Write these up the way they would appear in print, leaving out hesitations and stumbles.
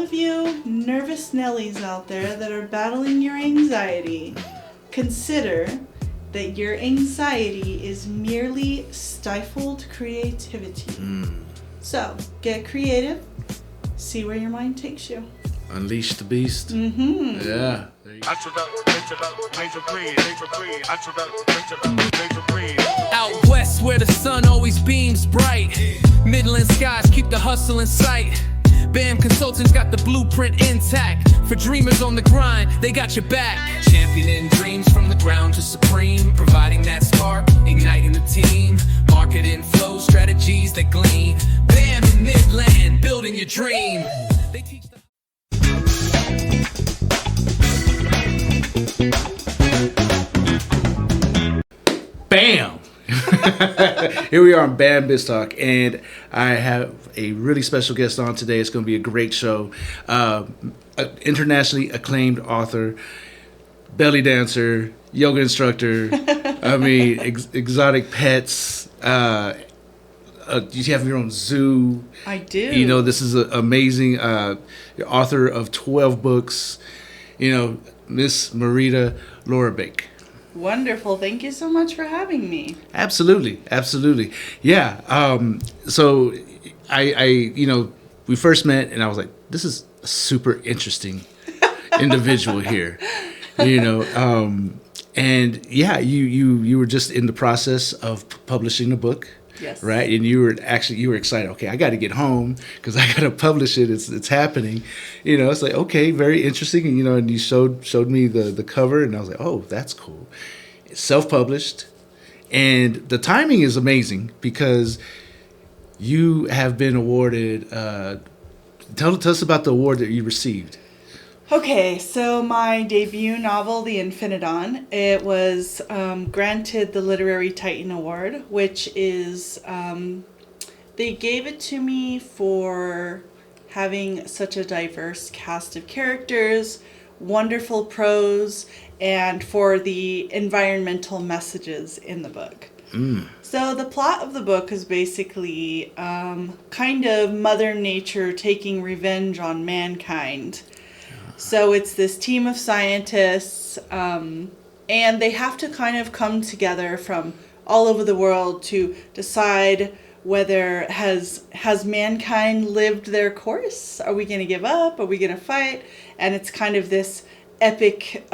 of you nervous Nellies out there that are battling your anxiety, consider that your anxiety is merely stifled creativity. So, get creative, see where your mind takes you. Unleash the beast. Mm-hmm. Yeah. Out west where the sun always beams bright, Midland skies keep the hustle in sight. BAM Consultants got the blueprint intact. For dreamers on the grind, they got your back. Championing dreams from the ground to supreme, providing that spark, igniting the team. Marketing flow strategies that gleam. BAM in Midland, building your dream. They teach the Bam! Here we are on BAM BizTalk, and I have a really special guest on today. It's going to be a great show. Internationally acclaimed author, belly dancer, yoga instructor, I mean, exotic pets. You have your own zoo. I do. You know, this is an amazing author of 12 books. You know, Miss Marita Lorbiecke. Wonderful. Thank you so much for having me. Absolutely. Yeah. So we first met and I was like, this is a super interesting individual here, and yeah, you were just in the process of publishing a book. Yes. Right. And you were excited. Okay, I got to get home because I got to publish it. It's happening. It's like, okay, very interesting. And, and you showed me the cover and I was like, oh, that's cool. It's self-published. And the timing is amazing because you have been awarded. Tell us about the award that you received. Okay, so my debut novel, The Infinidon, it was granted the Literary Titan Award, which is, they gave it to me for having such a diverse cast of characters, wonderful prose, and for the environmental messages in the book. So the plot of the book is basically kind of Mother Nature taking revenge on mankind. So it's this team of scientists, and they have to kind of come together from all over the world to decide whether has mankind lived their course? Are we going to give up? Are we going to fight? And it's kind of this epic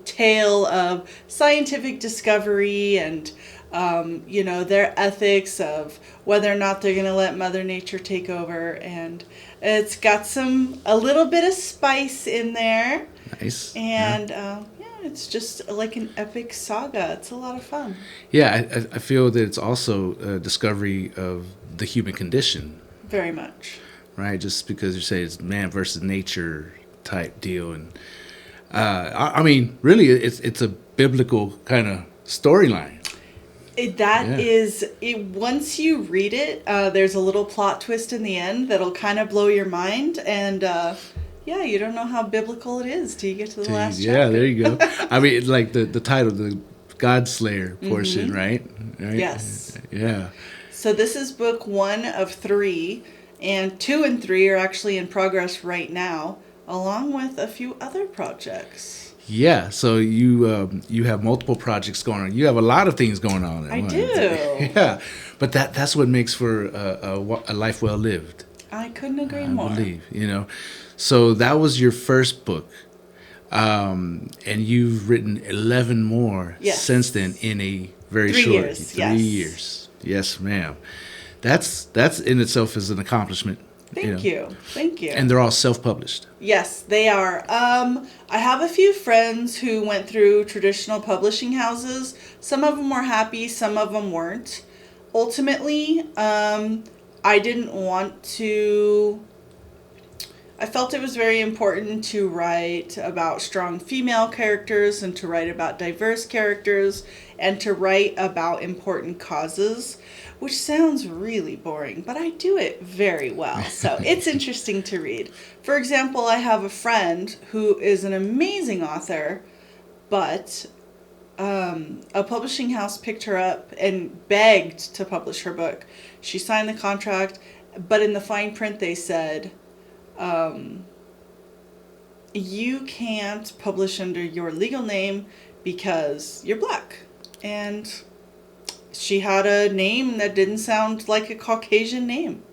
tale of scientific discovery and their ethics of whether or not they're going to let Mother Nature take over. And it's got a little bit of spice in there. Nice. And it's just like an epic saga. It's a lot of fun. Yeah, I feel that it's also a discovery of the human condition. Very much. Right, just because you say it's man versus nature type deal. And I mean, really, it's a biblical kind of storyline. Once you read it, there's a little plot twist in the end that'll kind of blow your mind, and you don't know how biblical it is till you get to the last chapter. Yeah, there you go. I mean, like the title, the God Slayer portion, right? Yes. Yeah. So this is book 1 of 3, and 2 and 3 are actually in progress right now, along with a few other projects. Yeah, so you have multiple projects going on. You have a lot of things going on. I do. Yeah, but that's what makes for a life well lived. I couldn't agree more. I believe, So that was your first book, and you've written 11 more since then in a very 3 short years. 3 years. Yes, ma'am. That's in itself is an accomplishment. Thank you. And they're all self-published. Yes, they are. I have a few friends who went through traditional publishing houses. Some of them were happy, some of them weren't. Ultimately, I didn't want to... I felt it was very important to write about strong female characters and to write about diverse characters and to write about important causes, which sounds really boring, but I do it very well. So it's interesting to read. For example, I have a friend who is an amazing author, but a publishing house picked her up and begged to publish her book. She signed the contract, but in the fine print they said, you can't publish under your legal name because you're black. And she had a name that didn't sound like a Caucasian name.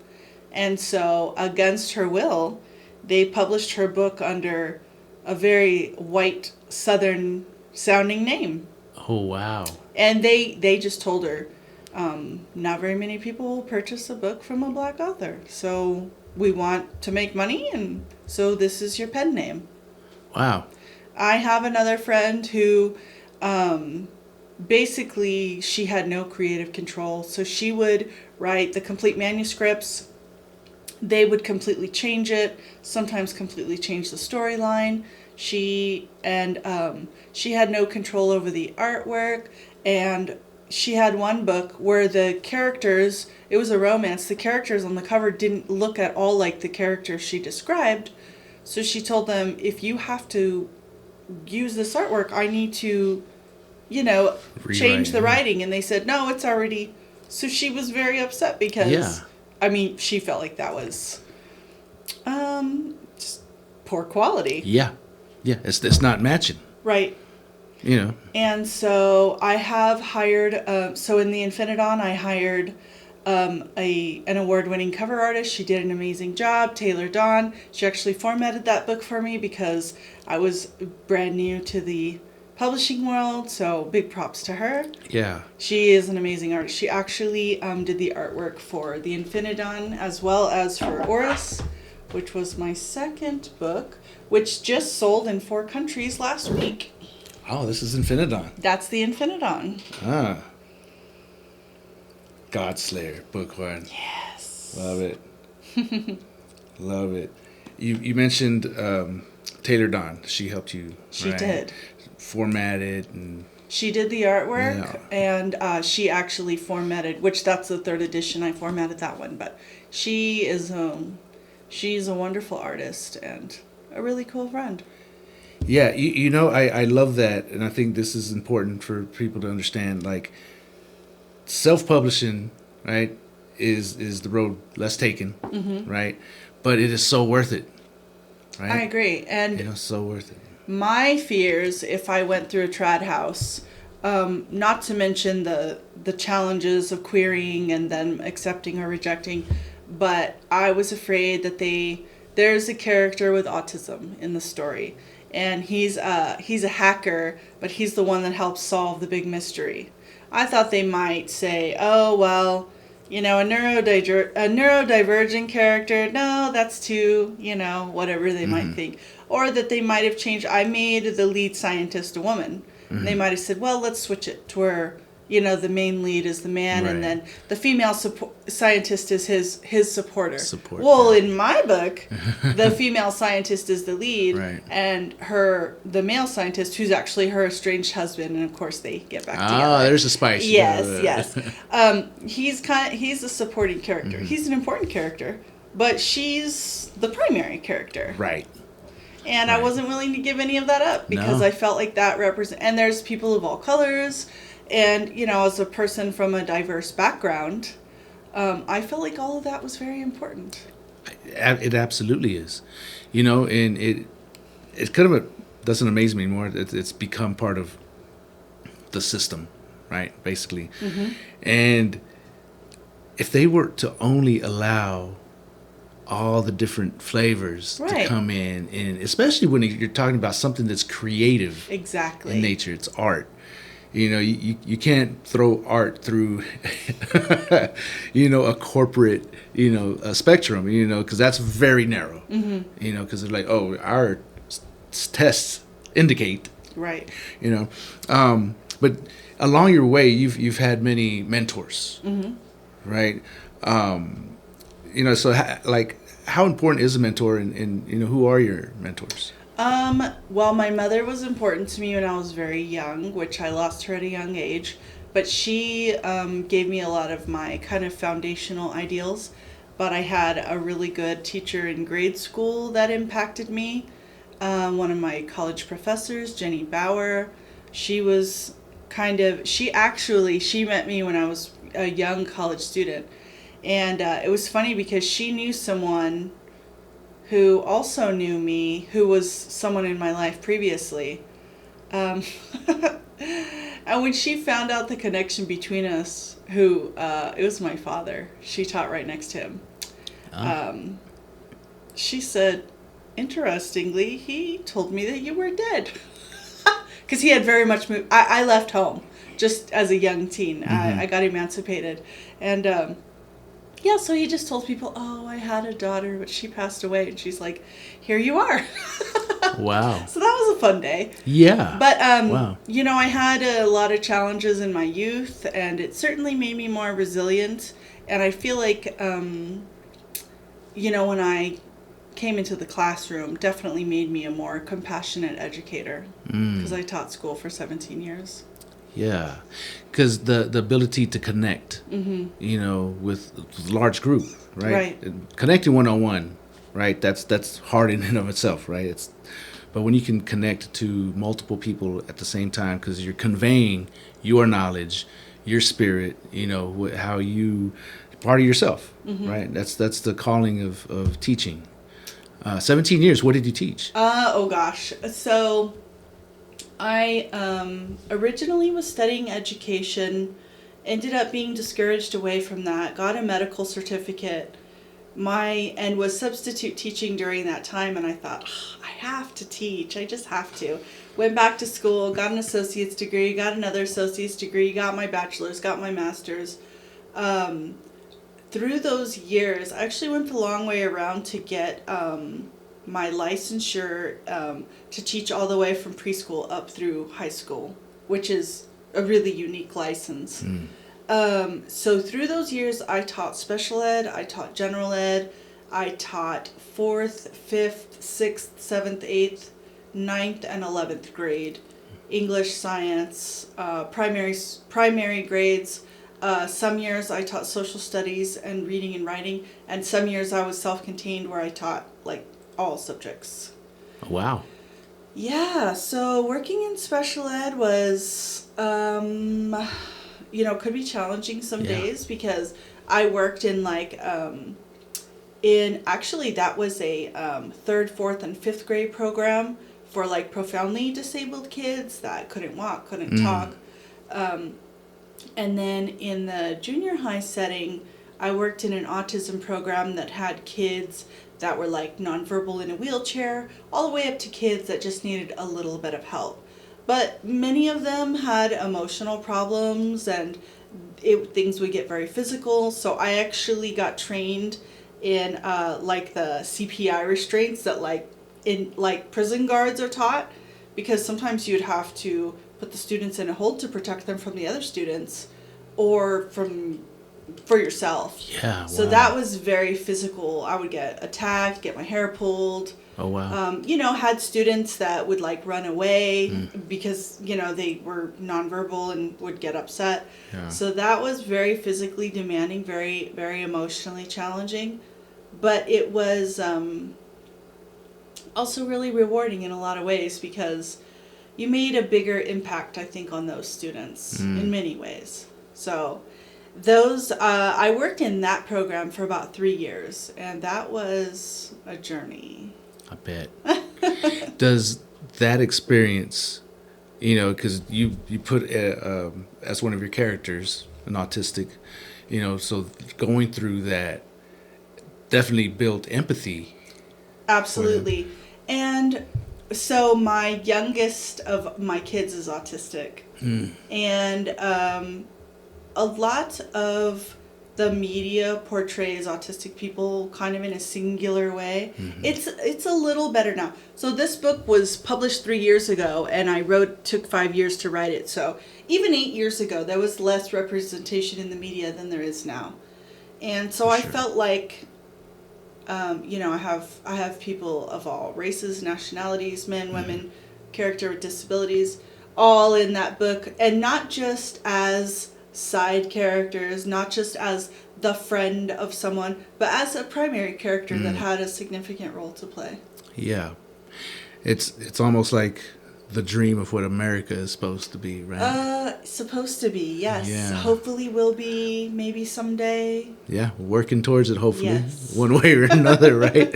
And so, against her will, they published her book under a very white, Southern sounding name. Oh, wow. And they just told her, not very many people will purchase a book from a black author. So we want to make money, and so this is your pen name. Wow. I have another friend who basically she had no creative control. So she would write the complete manuscripts. They would completely change it, sometimes completely change the storyline. She had no control over the artwork, and she had one book where the characters, it was a romance, the characters on the cover didn't look at all like the characters she described. So she told them, if you have to use this artwork, I need to, change the writing. And they said, no, it's already. So she was very upset because, she felt like that was just poor quality. Yeah. Yeah, it's not matching. Right. And so I have hired, so in the Infinidon, I hired an award-winning cover artist. She did an amazing job, Taylor Dawn. She actually formatted that book for me because I was brand new to the publishing world, so big props to her. Yeah. She is an amazing artist. She actually did the artwork for the Infinidon as well as for Oris, which was my second book, which just sold in 4 countries last week. Oh, this is Infinidon. That's the Infinidon. Ah. Godslayer, book 1. Yes. Love it. Love it. You mentioned Taylor Dawn. She helped you. She did. Format it and. She did the artwork, and she actually formatted, which that's the 3rd edition. I formatted that one, but she is she's a wonderful artist and a really cool friend. Yeah, I love that, and I think this is important for people to understand. Like, self-publishing, right, is the road less taken, right? But it is so worth it, right? I agree, and so worth it. My fears, if I went through a trad house, not to mention the challenges of querying and then accepting or rejecting, but I was afraid that there's a character with autism in the story. And he's a hacker, but he's the one that helps solve the big mystery. I thought they might say, oh, well, a neurodivergent character, no, that's too, whatever they might think. Or that they might have changed. I made the lead scientist a woman. And they might have said, well, let's switch it to where, the main lead is the man, and then the female scientist is his supporter. In my book, the female scientist is the lead, and the male scientist, who's actually her estranged husband, and of course they get back together. Ah, there's a spice. Yes. He's a supporting character. He's an important character, but she's the primary character. Right. And I wasn't willing to give any of that up because I felt like that and there's people of all colors. And, as a person from a diverse background, I felt like all of that was very important. It absolutely is. And it kind of doesn't amaze me anymore. It's become part of the system, right, basically. And if they were to only allow all the different flavors to come in, and especially when you're talking about something that's creative in nature, it's art. You can't throw art through, a corporate, a spectrum, because that's very narrow, because they're like, oh, our tests indicate, right, but along your way, you've had many mentors, right? So how important is a mentor, and who are your mentors? Well, my mother was important to me when I was very young, which I lost her at a young age, but she gave me a lot of my kind of foundational ideals. But I had a really good teacher in grade school that impacted me. One of my college professors, Jenny Bauer, she met me when I was a young college student. And it was funny because she knew someone who also knew me, who was someone in my life previously. And when she found out the connection between us, it was my father. She taught right next to him. She said, interestingly, he told me that you were dead. Because he had very much moved. I left home just as a young teen. I got emancipated. And yeah, so he just told people, oh, I had a daughter, but she passed away. And she's like, here you are. Wow. So that was a fun day. Yeah. But, wow. I had a lot of challenges in my youth, and it certainly made me more resilient. And I feel like, when I came into the classroom, definitely made me a more compassionate educator, because I taught school for 17 years. Yeah, because the ability to connect, with a large group, right? Right. Connecting one-on-one, right? That's hard in and of itself, right? But when you can connect to multiple people at the same time, because you're conveying your knowledge, your spirit, how you part of yourself, right? That's the calling of teaching. 17 years. What did you teach? Oh gosh. So I originally was studying education, ended up being discouraged away from that, got a medical certificate, and was substitute teaching during that time, and I thought, I have to teach. I just have to. Went back to school, got an associate's degree, got another associate's degree, got my bachelor's, got my master's. Through those years, I actually went the long way around to get my licensure to teach all the way from preschool up through high school, which is a really unique license. So through those years, I taught special ed, I taught general ed, I taught 4th, 5th, 6th, 7th, 8th, 9th, and 11th grade, English, science, primary grades. Some years I taught social studies and reading and writing, and some years I was self-contained where I taught like all subjects. Wow. Yeah, so working in special ed was, could be challenging some days, because I worked in actually that was a 3rd, 4th, and 5th grade program for like profoundly disabled kids that couldn't walk, couldn't talk. And then in the junior high setting, I worked in an autism program that had kids that were like nonverbal in a wheelchair, all the way up to kids that just needed a little bit of help. But many of them had emotional problems, and things would get very physical. So I actually got trained in the CPI restraints that prison guards are taught, because sometimes you'd have to put the students in a hold to protect them from the other students or for yourself. Yeah. Wow. So that was very physical. I would get attacked, get my hair pulled. Oh, wow. Had students that would run away because, they were nonverbal and would get upset. Yeah. So that was very physically demanding, very, very emotionally challenging. But it was also really rewarding in a lot of ways, because you made a bigger impact, I think, on those students in many ways. So I worked in that program for about 3 years, and that was a journey. I bet. Does that experience, because you put as one of your characters, an autistic, so going through that definitely built empathy. Absolutely. And so my youngest of my kids is autistic. And a lot of the media portrays autistic people kind of in a singular way. It's a little better now. So this book was published 3 years ago, and took 5 years to write it. So even 8 years ago, there was less representation in the media than there is now. And so I felt like, I have people of all races, nationalities, men, women, character with disabilities, all in that book, and not just as side characters, not just as the friend of someone, but as a primary character that had a significant role to play. Yeah. It's almost like the dream of what America is supposed to be, right? Supposed to be, yes. Yeah. Hopefully will be, maybe someday. Yeah, working towards it, hopefully, Yes. one way or another, right?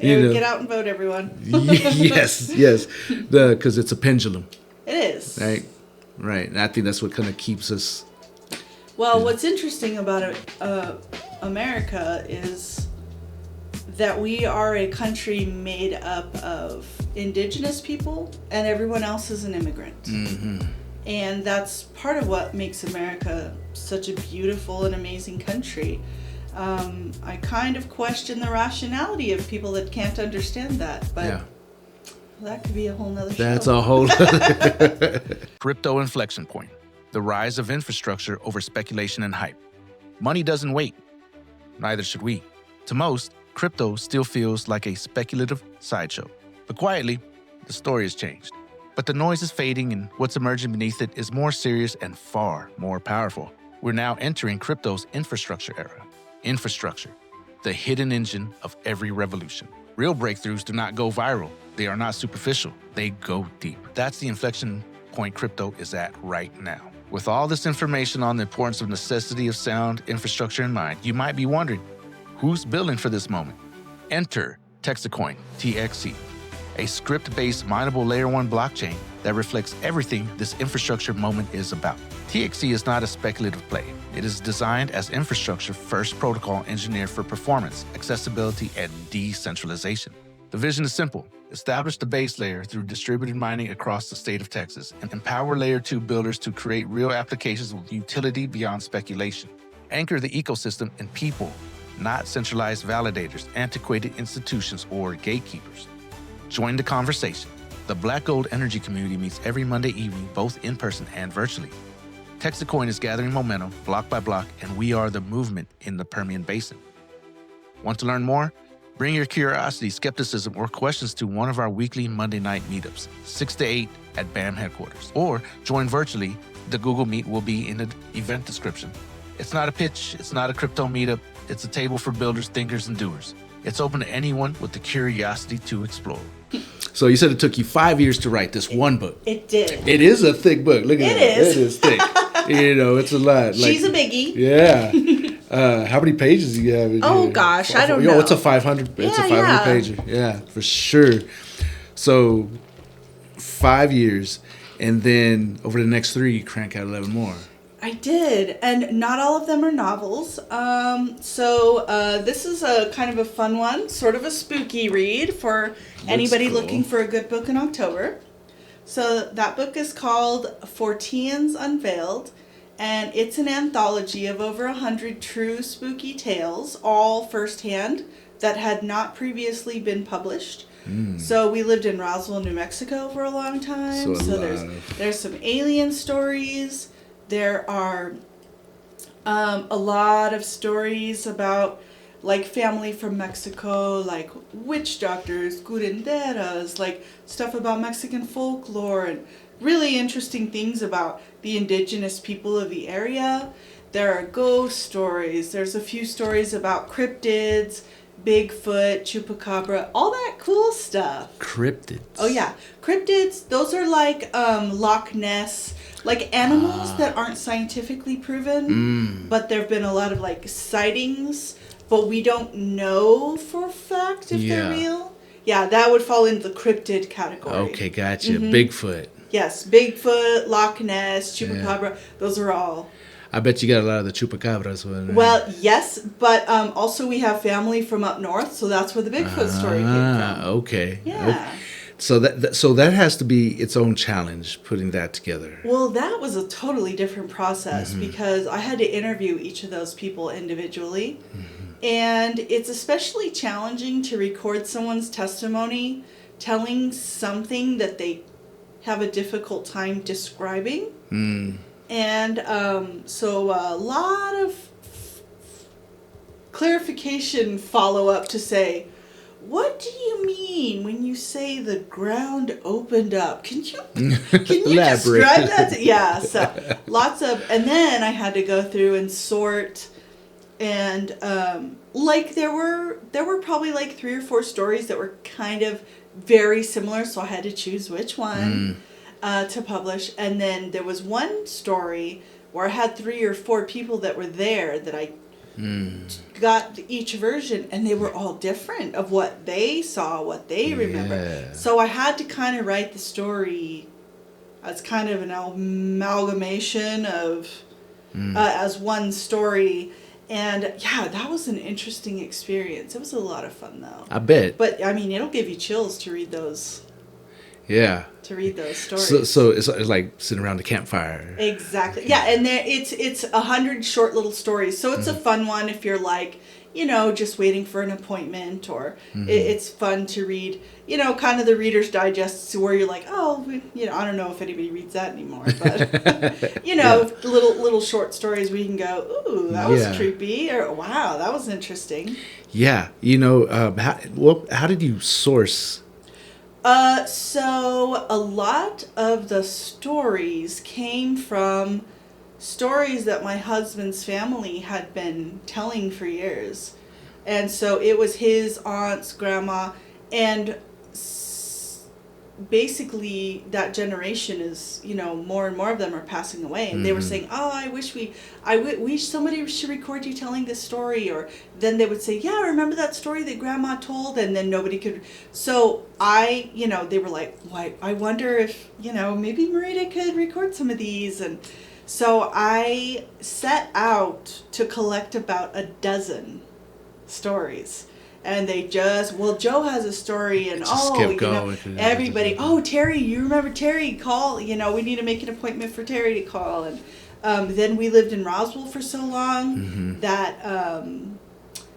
Get out and vote, everyone. yes, because it's a pendulum, It is. right. And I think that's what kind of keeps us. Well, what's interesting about America is that we are a country made up of indigenous people and everyone else is an immigrant. Mm-hmm. And that's part of what makes America such a beautiful and amazing country. I kind of question the rationality of people that can't understand that, but that could be a whole nother show. That's a whole other. Crypto inflection point. The rise of infrastructure over speculation and hype. Money doesn't wait. Neither should we. To most, crypto still feels like a speculative sideshow. But quietly, the story has changed. But the noise is fading and what's emerging beneath it is more serious and far more powerful. We're now entering crypto's infrastructure era. Infrastructure, the hidden engine of every revolution. Real breakthroughs do not go viral. They are not superficial. They go deep. That's the inflection point crypto is at right now. With all this information on the importance of necessity of sound infrastructure in mind, you might be wondering, who's building for this moment? Enter Texacoin, TXC, a script-based mineable layer 1 blockchain that reflects everything this infrastructure moment is about. TXC is not a speculative play. It is designed as infrastructure-first protocol engineered for performance, accessibility, and decentralization. The vision is simple. Establish the base layer through distributed mining across the state of Texas and empower Layer 2 builders to create real applications with utility beyond speculation. Anchor the ecosystem in people, not centralized validators, antiquated institutions, or gatekeepers. Join the conversation. The Black Gold Energy community meets every Monday evening, both in person and virtually. Texacoin is gathering momentum block by block, and we are the movement in the Permian Basin. Want to learn more? Bring your curiosity, skepticism, or questions to one of our weekly Monday night meetups, 6 to 8 at BAM headquarters. Or join virtually. The Google Meet will be in the event description. It's not a pitch. It's not a crypto meetup. It's a table for builders, thinkers, and doers. It's open to anyone with the curiosity to explore. So you said it took you 5 years to write this one book. It did. It is a thick book. Look at It that. is. It is thick. It's a lot. She's a biggie. Yeah. How many pages do you have? Oh, gosh, I don't know. It's a 500. It's a 500 pager. Yeah, for sure. So 5 years, and then over the next 3, you crank out 11 more. I did, and not all of them are novels. This is a kind of a fun one, sort of a spooky read for anybody cool. looking for a good book in October. So that book is called Forteans Unveiled, and it's an anthology of over 100 true spooky tales, all firsthand, that had not previously been published. So we lived in Roswell, New Mexico for a long time. So there's some alien stories. There are a lot of stories about like family from Mexico, like witch doctors, curanderas, like stuff about Mexican folklore and really interesting things about the indigenous people of the area. There are ghost stories. There's a few stories about cryptids, Bigfoot, Chupacabra, all that cool stuff. Cryptids. Oh yeah, cryptids. Those are like Loch Ness, like animals that aren't scientifically proven, but there've been a lot of like sightings, but we don't know for a fact if they're real. Yeah, that would fall into the cryptid category. Okay, gotcha. Bigfoot. Yes, Bigfoot, Loch Ness, Chupacabra. Those are all. I bet you got a lot of the chupacabras. Well, yes, but also we have family from up north, so that's where the Bigfoot story came from. Okay. Yeah. Okay. So that has to be its own challenge, putting that together. Well, that was a totally different process because I had to interview each of those people individually. And it's especially challenging to record someone's testimony telling something that they have a difficult time describing. And so a lot of clarification follow-up to say, what do you mean when you say the ground opened up? Can you describe that? Yeah, so lots of, and then I had to go through and sort, and like there were probably like 3 or 4 stories that were kind of very similar, so I had to choose which one to publish. And then there was one story where I had 3 or 4 people that were there that I got each version, and they were all different of what they saw, what they remember. Yeah. So I had to kind of write the story as kind of an amalgamation of as one story. And yeah, that was an interesting experience. It was a lot of fun though. I bet. But I mean, it'll give you chills to read those. Yeah. To read those stories. So it's like sitting around the campfire. Exactly. Yeah, and there it's 100 short little stories. So it's a fun one if you're like, you know, just waiting for an appointment, or it's fun to read, you know, kind of the Reader's Digest where you're like, oh, you know, I don't know if anybody reads that anymore, but you know, little short stories where you can go, ooh, that was creepy, or wow, that was interesting. Yeah, you know, how did you source? So a lot of the stories came from stories that my husband's family had been telling for years. And so it was his aunts, grandma, and basically that generation is, you know, more and more of them are passing away. And they were saying, oh, I wish somebody should record you telling this story. Or then they would say, yeah, I remember that story that grandma told, and then nobody could. So you know, they were like, why, I wonder if, you know, maybe Marita could record some of these. And so I set out to collect about 12 stories. And they just, well, Joe has a story, and you know, everybody, oh, Terry, you remember Terry, call, you know, we need to make an appointment for Terry to call. And then we lived in Roswell for so long that,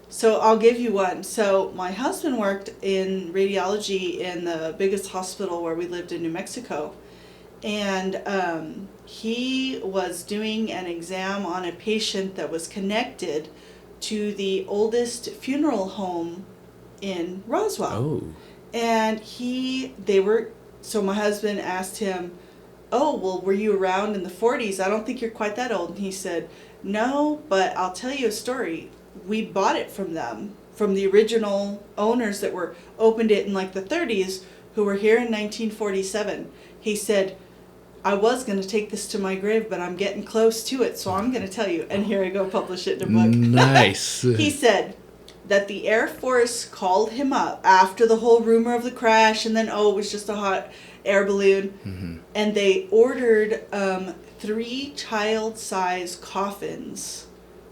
so I'll give you one. So my husband worked in radiology in the biggest hospital where we lived in New Mexico. And he was doing an exam on a patient that was connected to the oldest funeral home in Roswell. Oh. And so my husband asked him, oh, well, were you around in the 40s? I don't think you're quite that old. And he said, no, but I'll tell you a story. We bought it from them, from the original owners that opened it in like the 30s, who were here in 1947. He said, I was going to take this to my grave, but I'm getting close to it, so I'm going to tell you. And here I go, publish it in a book. Nice. He said that the Air Force called him up after the whole rumor of the crash, and then, it was just a hot air balloon. And they ordered 3 child-size coffins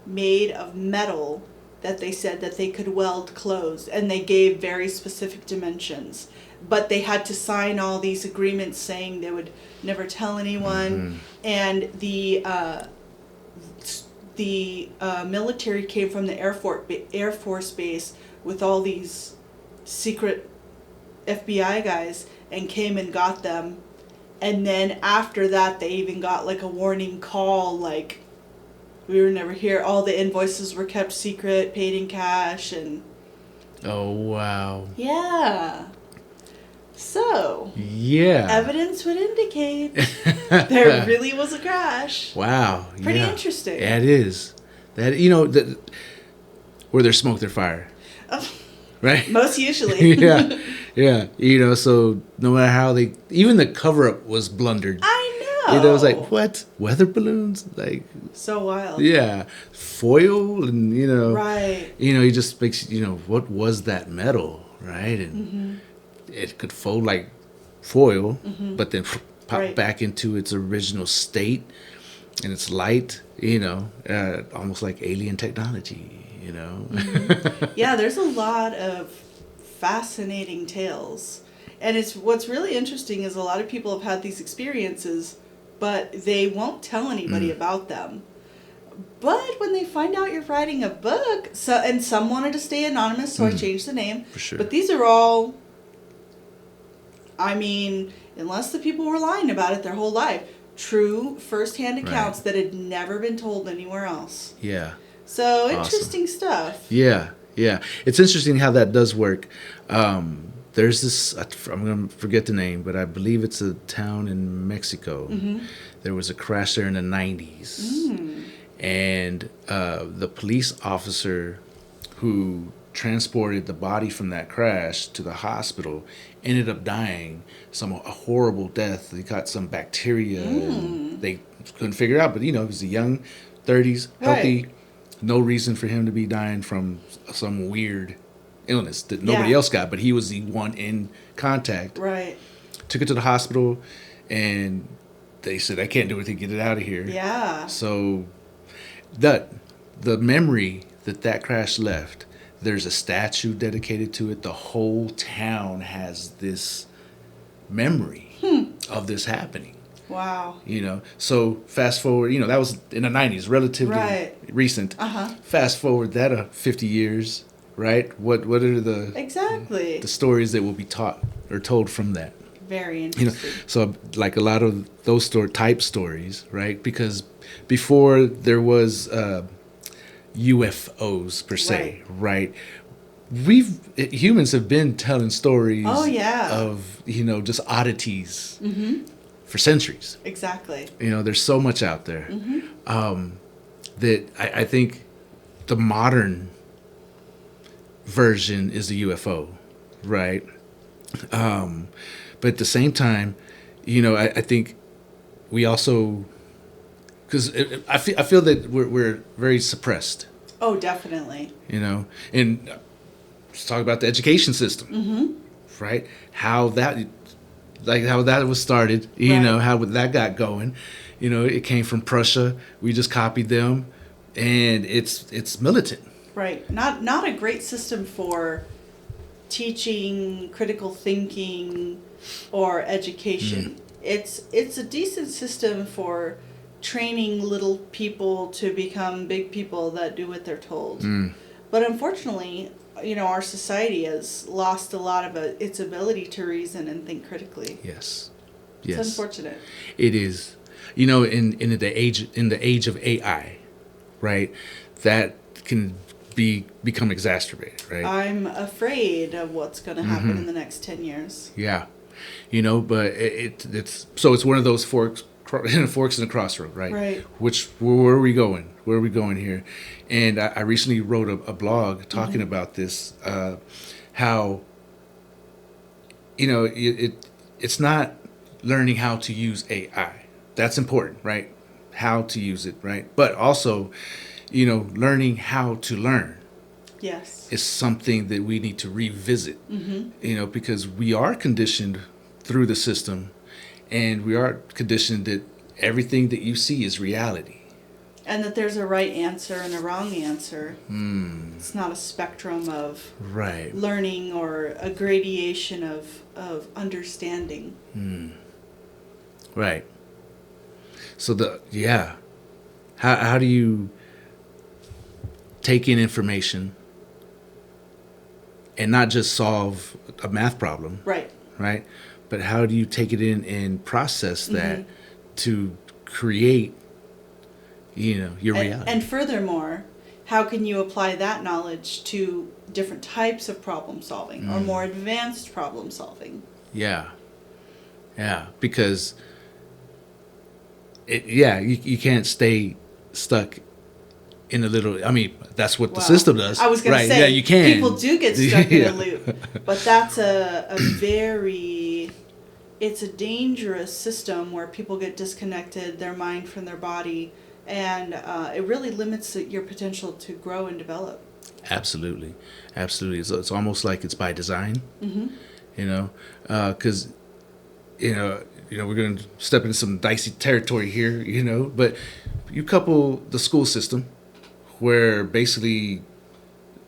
made of metal that they said that they could weld closed. And they gave very specific dimensions. But they had to sign all these agreements saying they would never tell anyone. And the military came from the Air Force Base with all these secret FBI guys and came and got them. And then after that, they even got like a warning call, like, we were never here. All the invoices were kept secret, paid in cash, and... Oh, wow. Yeah. So, yeah, evidence would indicate there really was a crash. Wow. Pretty interesting. Yeah, it is. That, you know, where there's smoke, there's fire. Right? Most usually. Yeah. You know, so no matter how even the cover-up was blundered. I know. You know, it was like, what? Weather balloons? Like. So wild. Yeah. Foil and, you know. Right. You know, it just makes, you know, what was that metal, right? And it could fold like foil, but then pop back into its original state, and it's light, you know, almost like alien technology, you know. Yeah, there's a lot of fascinating tales. And what's really interesting is a lot of people have had these experiences, but they won't tell anybody about them. But when they find out you're writing a book, and some wanted to stay anonymous, so I changed the name. For sure. But these are all... I mean, unless the people were lying about it their whole life, true first-hand accounts that had never been told anywhere else. Yeah. So, interesting stuff. Yeah. It's interesting how that does work. There's this, I'm going to forget the name, but I believe it's a town in Mexico. There was a crash there in the 90s. And the police officer who transported the body from that crash to the hospital, ended up dying a horrible death. They got some bacteria and they couldn't figure it out. But, you know, he was a young 30s, healthy, Right. no reason for him to be dying from some weird illness that nobody else got, but he was the one in contact. Right. Took it to the hospital, and they said, I can't do anything, get it out of here. Yeah. So the memory that crash left, there's a statue dedicated to it. The whole town has this memory of this happening. Wow. You know, so fast forward, you know, that was in the 90s, relatively Right. recent. Uh-huh. Fast forward that 50 years, right? What are Exactly. the stories that will be taught or told from that? Very You know, interesting. so like a lot of those type stories, right? Because before there was UFOs per se, right? Humans have been telling stories Oh, yeah. of, you know, just oddities for centuries. Exactly. You know, there's so much out there that I think the modern version is the UFO, right? But at the same time, you know, I think we also, because I feel that we're very suppressed, Oh, definitely. you know, and let's talk about the education system, right? How that was started, you know, Right. how that got going. You know, it came from Prussia. We just copied them, and it's militant. Right. Not a great system for teaching critical thinking or education. It's a decent system for training little people to become big people that do what they're told. But unfortunately, you know, our society has lost a lot of its ability to reason and think critically. Yes, It's yes, unfortunate. it is. You know, in the age of AI, right? That can become exacerbated, right? I'm afraid of what's going to happen in the next 10 years. Yeah, you know, but it's one of those forks in the crossroad, right? Right. Where are we going? Where are we going here? And I recently wrote a blog talking about this, how, you know, it's not learning how to use AI. That's important, right? How to use it, right? But also, you know, learning how to learn Yes. is something that we need to revisit, you know, because we are conditioned through the system, and we are conditioned that everything that you see is reality. And that there's a right answer and a wrong answer. It's not a spectrum of Right. learning or a gradation of understanding. Right. So how do you take in information and not just solve a math problem, Right. right? But how do you take it in and process that to create, you know, your reality? And furthermore, how can you apply that knowledge to different types of problem solving or more advanced problem solving? Yeah. Yeah. Because you can't stay stuck in a little, I mean, that's what the Well, system does. I was going right? to say, Yeah, you can. people do get stuck in Yeah. a loop, but that's a very, it's a dangerous system where people get disconnected, their mind from their body, and it really limits your potential to grow and develop. Absolutely. Absolutely. It's almost like it's by design, you know, because, you know, we're going to step into some dicey territory here, you know, but you couple the school system where basically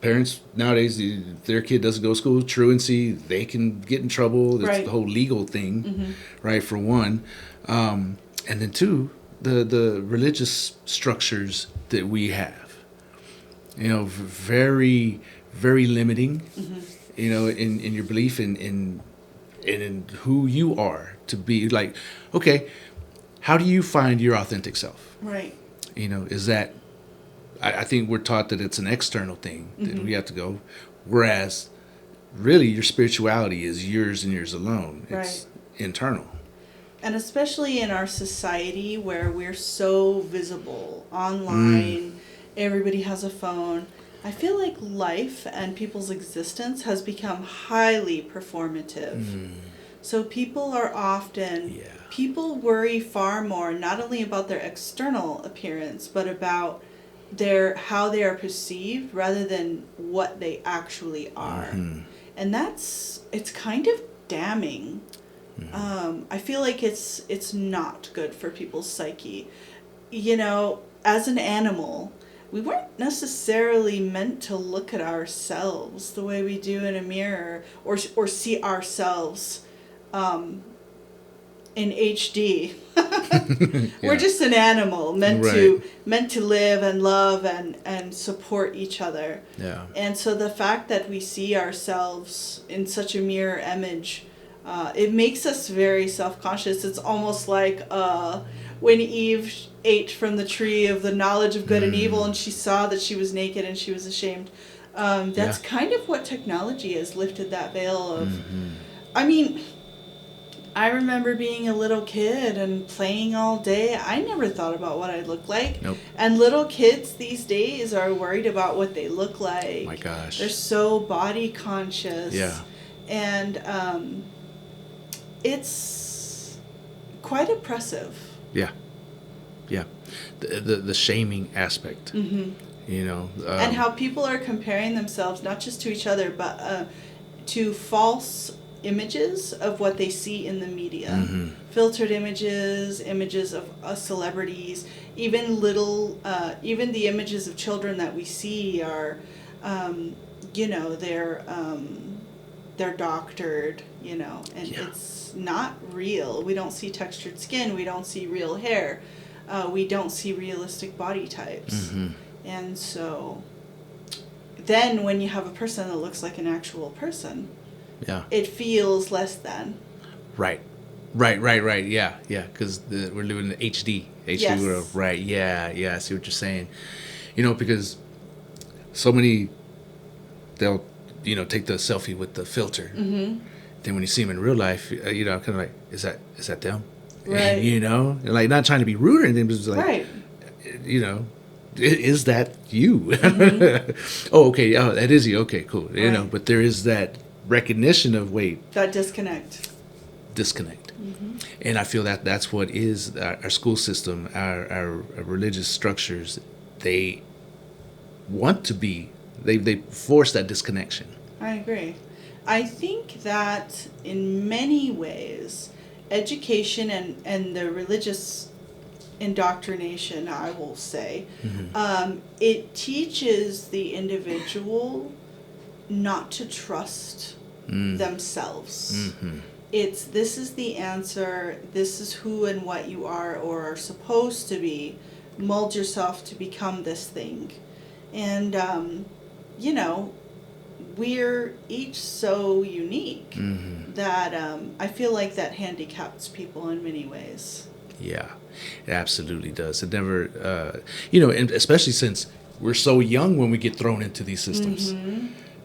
parents nowadays, their kid doesn't go to school, truancy, they can get in trouble. It's Right. the whole legal thing, right, for one. And then two, the religious structures that we have, you know, very, very limiting, you know, in your belief in who you are to be. Like, okay, how do you find your authentic self? Right. You know, is that, I think we're taught that it's an external thing that we have to go, whereas really your spirituality is yours and yours alone. It's internal. And especially in our society where we're so visible online, everybody has a phone. I feel like life and people's existence has become highly performative. So people are often, people worry far more, not only about their external appearance, but about how they are perceived rather than what they actually are. And it's kind of damning. I feel like it's not good for people's psyche. You know, as an animal, we weren't necessarily meant to look at ourselves the way we do in a mirror or see ourselves in HD. We're just an animal meant to live and love and support each other. Yeah. And so the fact that we see ourselves in such a mirror image, it makes us very self-conscious. It's almost like when Eve ate from the tree of the knowledge of good and evil, and she saw that she was naked and she was ashamed. That's kind of what technology has lifted that veil of. I mean, I remember being a little kid and playing all day. I never thought about what I looked like. Nope. And little kids these days are worried about what they look like. Oh my gosh. They're so body conscious. Yeah. And it's quite oppressive. Yeah. Yeah. The shaming aspect. You know. And how people are comparing themselves not just to each other, but to false images of what they see in the media. Filtered images of celebrities, even even the images of children that we see are, you know, they're doctored, you know, and it's not real. We don't see textured skin. We don't see real hair. We don't see realistic body types. And so then when you have a person that looks like an actual person, it feels less than. Right. Yeah. Because we're living in the HD world. Right. Yeah. I see what you're saying. You know, because so many, they'll, you know, take the selfie with the filter. Then when you see them in real life, you know, kind of like, is that them? Right. And, you know, like not trying to be rude or anything, but just like, you know, is that you? Oh, okay. Oh, that is you. Okay, cool. You know, but there is that recognition of that disconnect. And I feel that that's what is our school system, our religious structures. They want to be, they force that disconnection. I agree. I think that in many ways, education and the religious indoctrination, I will say, it teaches the individual not to trust themselves. This is the answer, this is who and what you are or are supposed to be. Mold yourself to become this thing. And, you know, we're each so unique that I feel like that handicaps people in many ways. Yeah, it absolutely does. It never, you know, and especially since we're so young when we get thrown into these systems.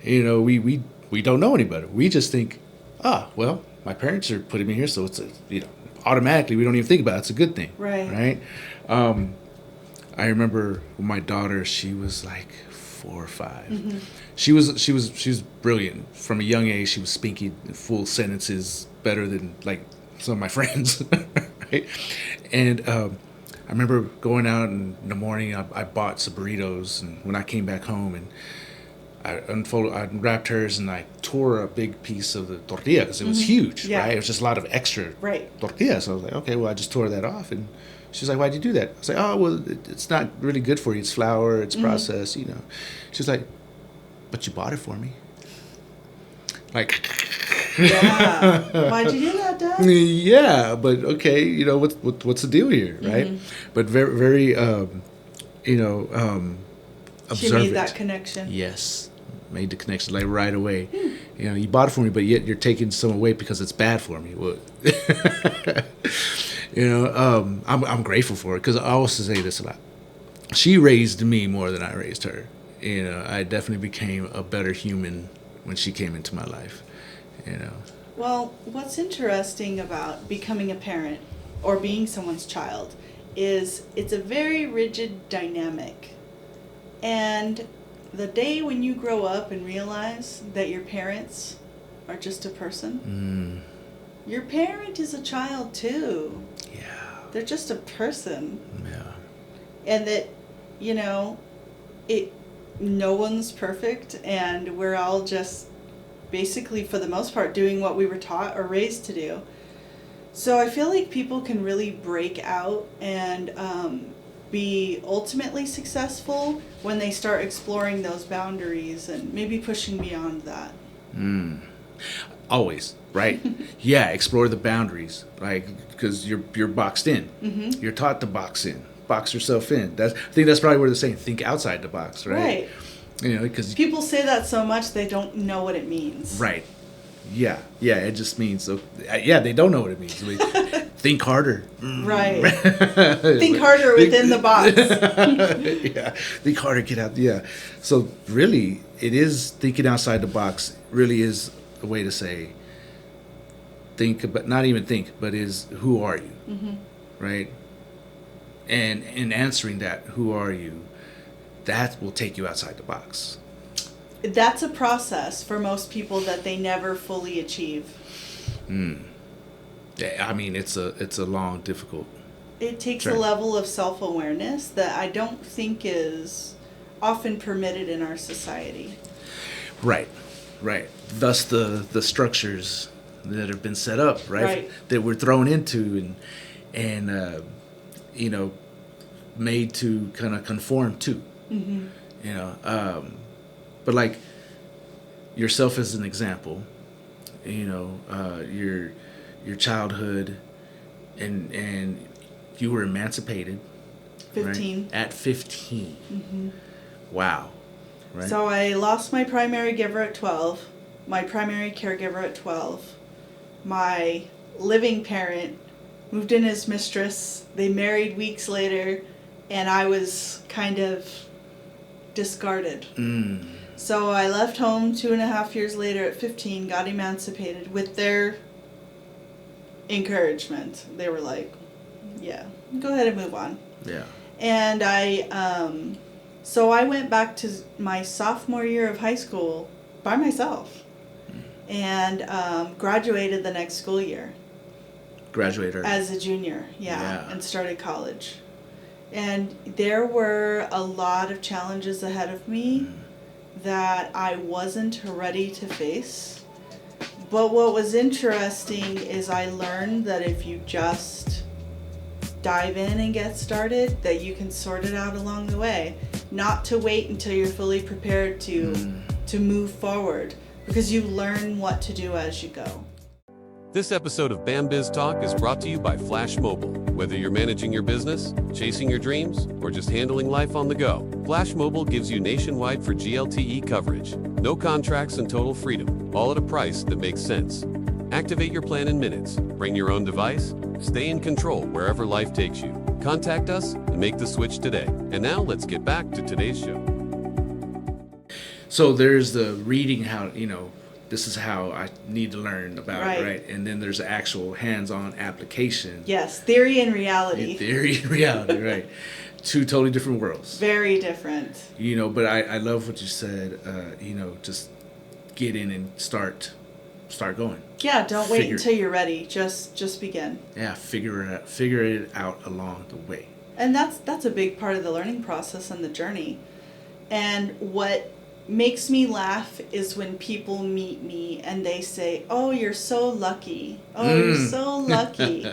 You know, we don't know any better. We just think, well, my parents are putting me here, so it's you know, automatically we don't even think about it. It's a good thing, right? I remember when my daughter, she was like 4 or 5. She was brilliant from a young age. She was speaking full sentences better than like some of my friends, right? And I remember going out in the morning. I bought some burritos, and when I came back home, and I unwrapped hers, and I tore a big piece of the tortilla because it was huge, right? It was just a lot of extra tortilla. So I was like, okay, well, I just tore that off, and she's like, why'd you do that? I was like, oh, well, it's not really good for you. It's flour, it's processed, you know. She's like, but you bought it for me. Like, why'd you do that, Dad? Yeah, but okay, you know, what's the deal here, right? But very, very, you know, observant. She made that connection. Yes, made the connection like right away. You know, you bought it for me, but yet you're taking some away because it's bad for me. Well, you know, I'm grateful for it because I always say this a lot. She raised me more than I raised her. You know, I definitely became a better human when she came into my life. You know. Well, what's interesting about becoming a parent or being someone's child is it's a very rigid dynamic. And the day when you grow up and realize that your parents are just a person, your parent is a child too. Yeah. They're just a person. Yeah. And that, you know, no one's perfect, and we're all just basically, for the most part, doing what we were taught or raised to do. So I feel like people can really break out and be ultimately successful when they start exploring those boundaries and maybe pushing beyond that. Always, right? Yeah, explore the boundaries, like, because you're boxed in. You're taught to box yourself in. I think that's probably where they're saying think outside the box, right? Right. You know, because People say that so much they don't know what it means. right. Yeah, it just means they don't know what it means. I mean, think harder. Right. Think harder within the box. Yeah, think harder, get out. Yeah. So really, it is thinking outside the box. Really is a way to say think, but not even think, but is who are you, right? And in answering that, who are you, that will take you outside the box. That's a process for most people that they never fully achieve. Yeah, I mean, it's a long, difficult. It takes Sure. a level of self-awareness that I don't think is often permitted in our society. Right. Thus the structures that have been set up, right? That we're thrown into and you know, made to kind of conform to. You know, but like yourself as an example, you know, your childhood and you were emancipated. 15. Right? At 15. Wow. Right. So I lost my primary giver at 12, my primary caregiver at 12. My living parent moved in as mistress. They married weeks later, and I was kind of discarded. So I left home 2.5 years later at 15, got emancipated with their encouragement. They were like, yeah, go ahead and move on. Yeah. And so I went back to my sophomore year of high school by myself and graduated the next school year. Graduated. As a junior, and started college. And there were a lot of challenges ahead of me that I wasn't ready to face. But what was interesting is I learned that if you just dive in and get started, that you can sort it out along the way. Not to wait until you're fully prepared to move forward, because you learn what to do as you go. This episode of BAM BizTalk is brought to you by Flash Mobile. Whether you're managing your business, chasing your dreams, or just handling life on the go, Flash Mobile gives you nationwide for GLTE coverage. No contracts and total freedom, all at a price that makes sense. Activate your plan in minutes. Bring your own device. Stay in control wherever life takes you. Contact us and make the switch today. And now let's get back to today's show. So there's the reading how, you know, this is how I need to learn about it, right? And then there's the actual hands-on application. Yes, theory and reality. Theory and reality, right. Two totally different worlds. Very different. You know, but I love what you said, you know, just get in and start going. Yeah, don't wait until you're ready. Just begin. Yeah, figure it out along the way. And that's a big part of the learning process and the journey. And what makes me laugh is when people meet me and they say, "Oh, you're so lucky. Oh, you're so lucky."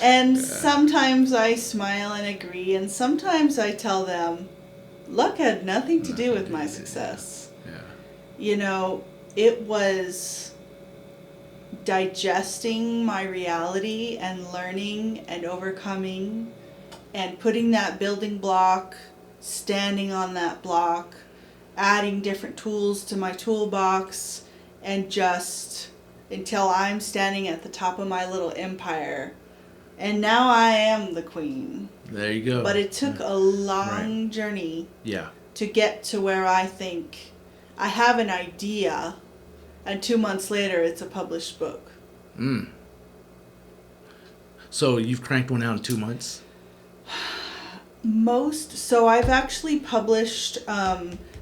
And sometimes I smile and agree, and sometimes I tell them, luck had nothing to do with my success. Yeah. You know, it was digesting my reality and learning and overcoming and putting that building block, standing on that block, adding different tools to my toolbox, and just until I'm standing at the top of my little empire. And now I am the queen. There you go. But it took a long journey Yeah. to get to where I think I have an idea, and 2 months later it's a published book. So you've cranked one out in 2 months? So I've actually published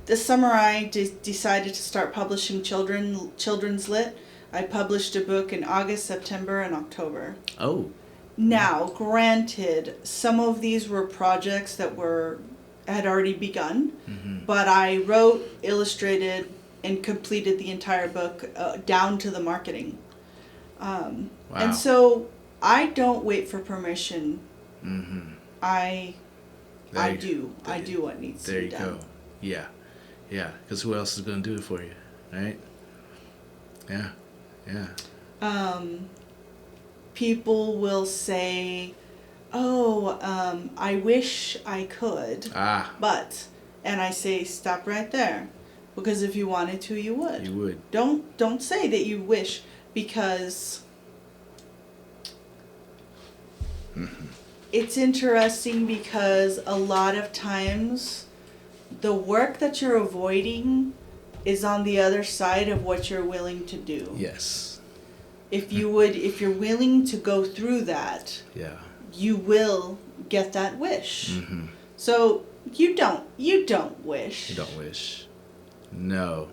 this summer I decided to start publishing children's lit. I published a book in August, September, and October. Oh. Now, granted, some of these were projects that had already begun, but I wrote, illustrated, and completed the entire book down to the marketing. Wow. And so I don't wait for permission. I do what needs to be done. There you go. Yeah. Yeah. Because who else is going to do it for you, right? Yeah. Yeah. People will say, "Oh, I wish I could," but, and I say, "Stop right there, because if you wanted to, you would. You would. Don't say that you wish, because it's interesting, because a lot of times the work that you're avoiding is on the other side of what you're willing to do. Yes. If you're willing to go through that, Yeah. you will get that wish. So you don't wish. You don't wish. No.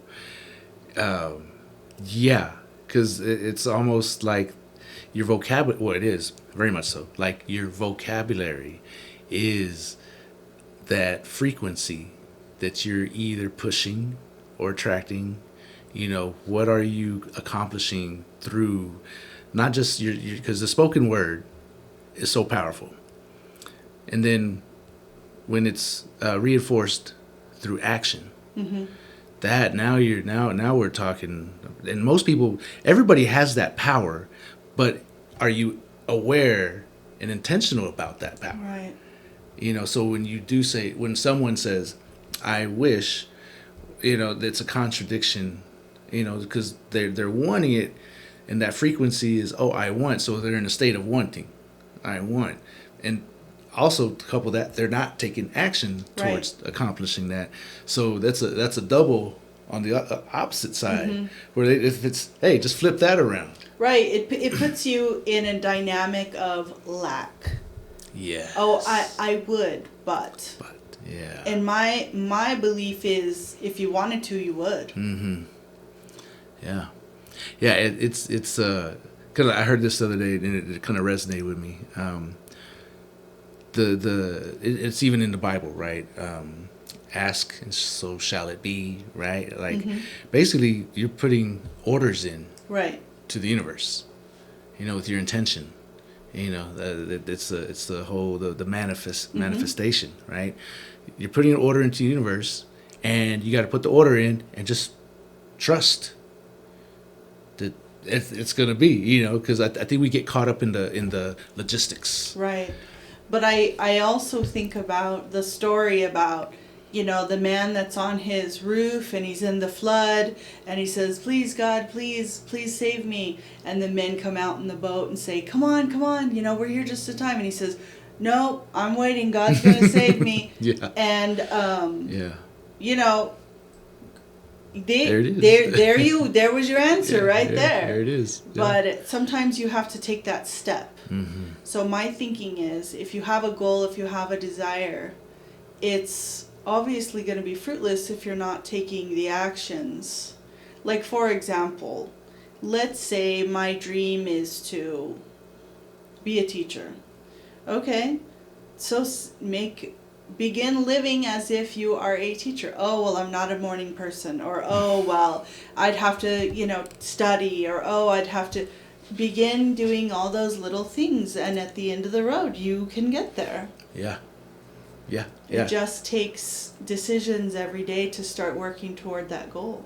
Yeah. Because it's almost like your vocabulary, well, it is, very much so. Like your vocabulary is that frequency that you're either pushing or attracting. You know, what are you accomplishing through not just your because the spoken word is so powerful. And then when it's reinforced through action, that now we're talking. And most people, everybody has that power, but are you aware and intentional about that power? Right. You know, so when someone says, "I wish," you know, that's a contradiction. You know, because they're wanting it, and that frequency is, "Oh, I want." So they're in a state of wanting. I want, and also couple that they're not taking action towards accomplishing that. So that's a double on the opposite side, where if it's, hey, just flip that around. Right. It puts you in a dynamic of lack. Yeah. Oh, I would, but. Yeah. And my belief is, if you wanted to, you would. Yeah. Yeah. It's because I heard this the other day and it kind of resonated with me. It's even in the Bible, right? Ask and so shall it be, right? Like basically you're putting orders in to the universe, you know, with your intention. You know, it's the whole the manifestation, right? You're putting an order into the universe, and you got to put the order in and just trust that it's going to be, you know, because I think we get caught up in the logistics. Right. But I also think about the story about, you know, the man that's on his roof and he's in the flood and he says, "Please, God, please save me." And the men come out in the boat and say, come on, you know, we're here just a time. And he says, "No, I'm waiting. God's going to save me." Yeah. And, you know, there it is. there was your answer there. There it is. Yeah. But sometimes you have to take that step. So my thinking is, if you have a goal, if you have a desire, it's obviously going to be fruitless if you're not taking the actions. Like, for example, let's say my dream is to be a teacher. Okay, so begin living as if you are a teacher. Oh, well, I'm not a morning person. Or, oh, well, I'd have to, you know, study. Or, oh, I'd have to begin doing all those little things. And at the end of the road, you can get there. Yeah. Yeah. It just takes decisions every day to start working toward that goal.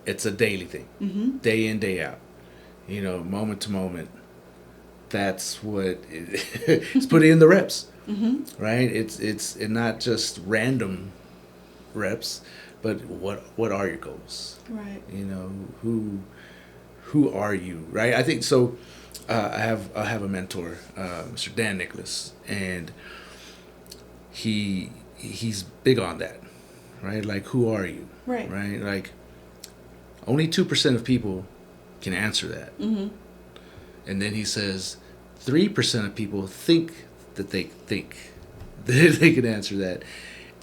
It's a daily thing, day in, day out. You know, moment to moment. That's what it's put in the reps, right? It's not just random reps, but what are your goals? Right. You know, who are you, right? I think so. I have a mentor, Mr. Dan Nicholas, and he's big on that, right? Like, who are you? Right. Right? Like, only 2% of people can answer that. And then he says 3% of people think that they think that they can answer that.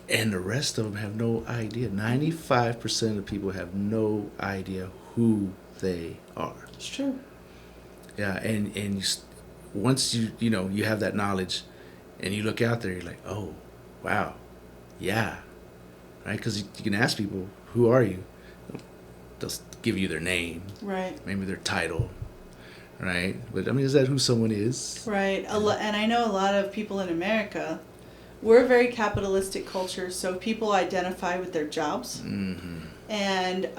And the rest of them have no idea. 95% of people have no idea who they are. It's true. Yeah, and once you have that knowledge, and you look out there, you're like, oh, wow, yeah, right? Because you can ask people, who are you? They'll give you their name, Right. maybe their title, right? But I mean, is that who someone is? Right. And I know a lot of people in America, we're a very capitalistic culture, so people identify with their jobs. Mm-hmm. And,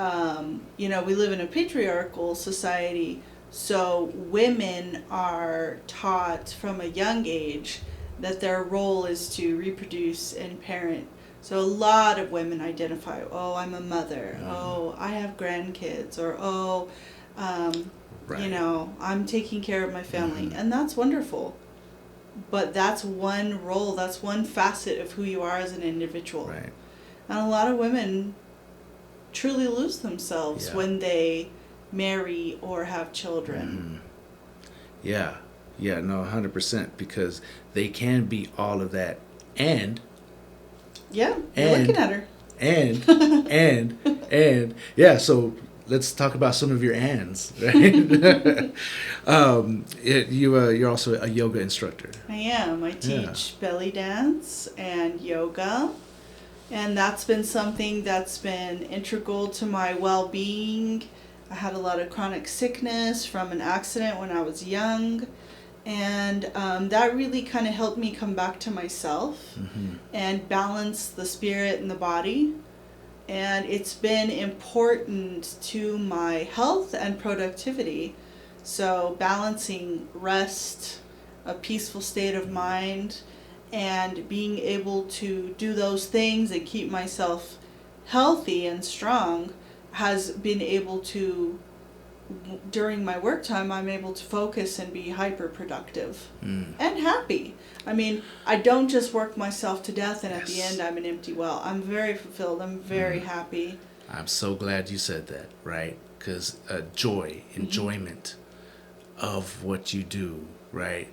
we live in a patriarchal society, so women are taught from a young age that their role is to reproduce and parent. So a lot of women identify, oh, I'm a mother, oh, I have grandkids, or Right. I'm taking care of my family. Mm-hmm. And that's wonderful. But that's one role, that's one facet of who you are as an individual. Right. And a lot of women truly lose themselves Yeah. when they marry or have children. Yeah, no, 100%, because they can be all of that, and Yeah, you're looking at her. and yeah. So let's talk about some of your ands, right? You're also a yoga instructor. I am. I teach belly dance and yoga. And that's been something that's been integral to my well-being. I had a lot of chronic sickness from an accident when I was young. And that really kind of helped me come back to myself and balance the spirit and the body. And it's been important to my health and productivity. So balancing rest, a peaceful state of mind, and being able to do those things and keep myself healthy and strong has been able to, during my work time, I'm able to focus and be hyper productive and happy. I mean, I don't just work myself to death and at the end I'm an empty well. I'm very fulfilled. I'm very happy. I'm so glad you said that, right? Because joy, enjoyment of what you do, right,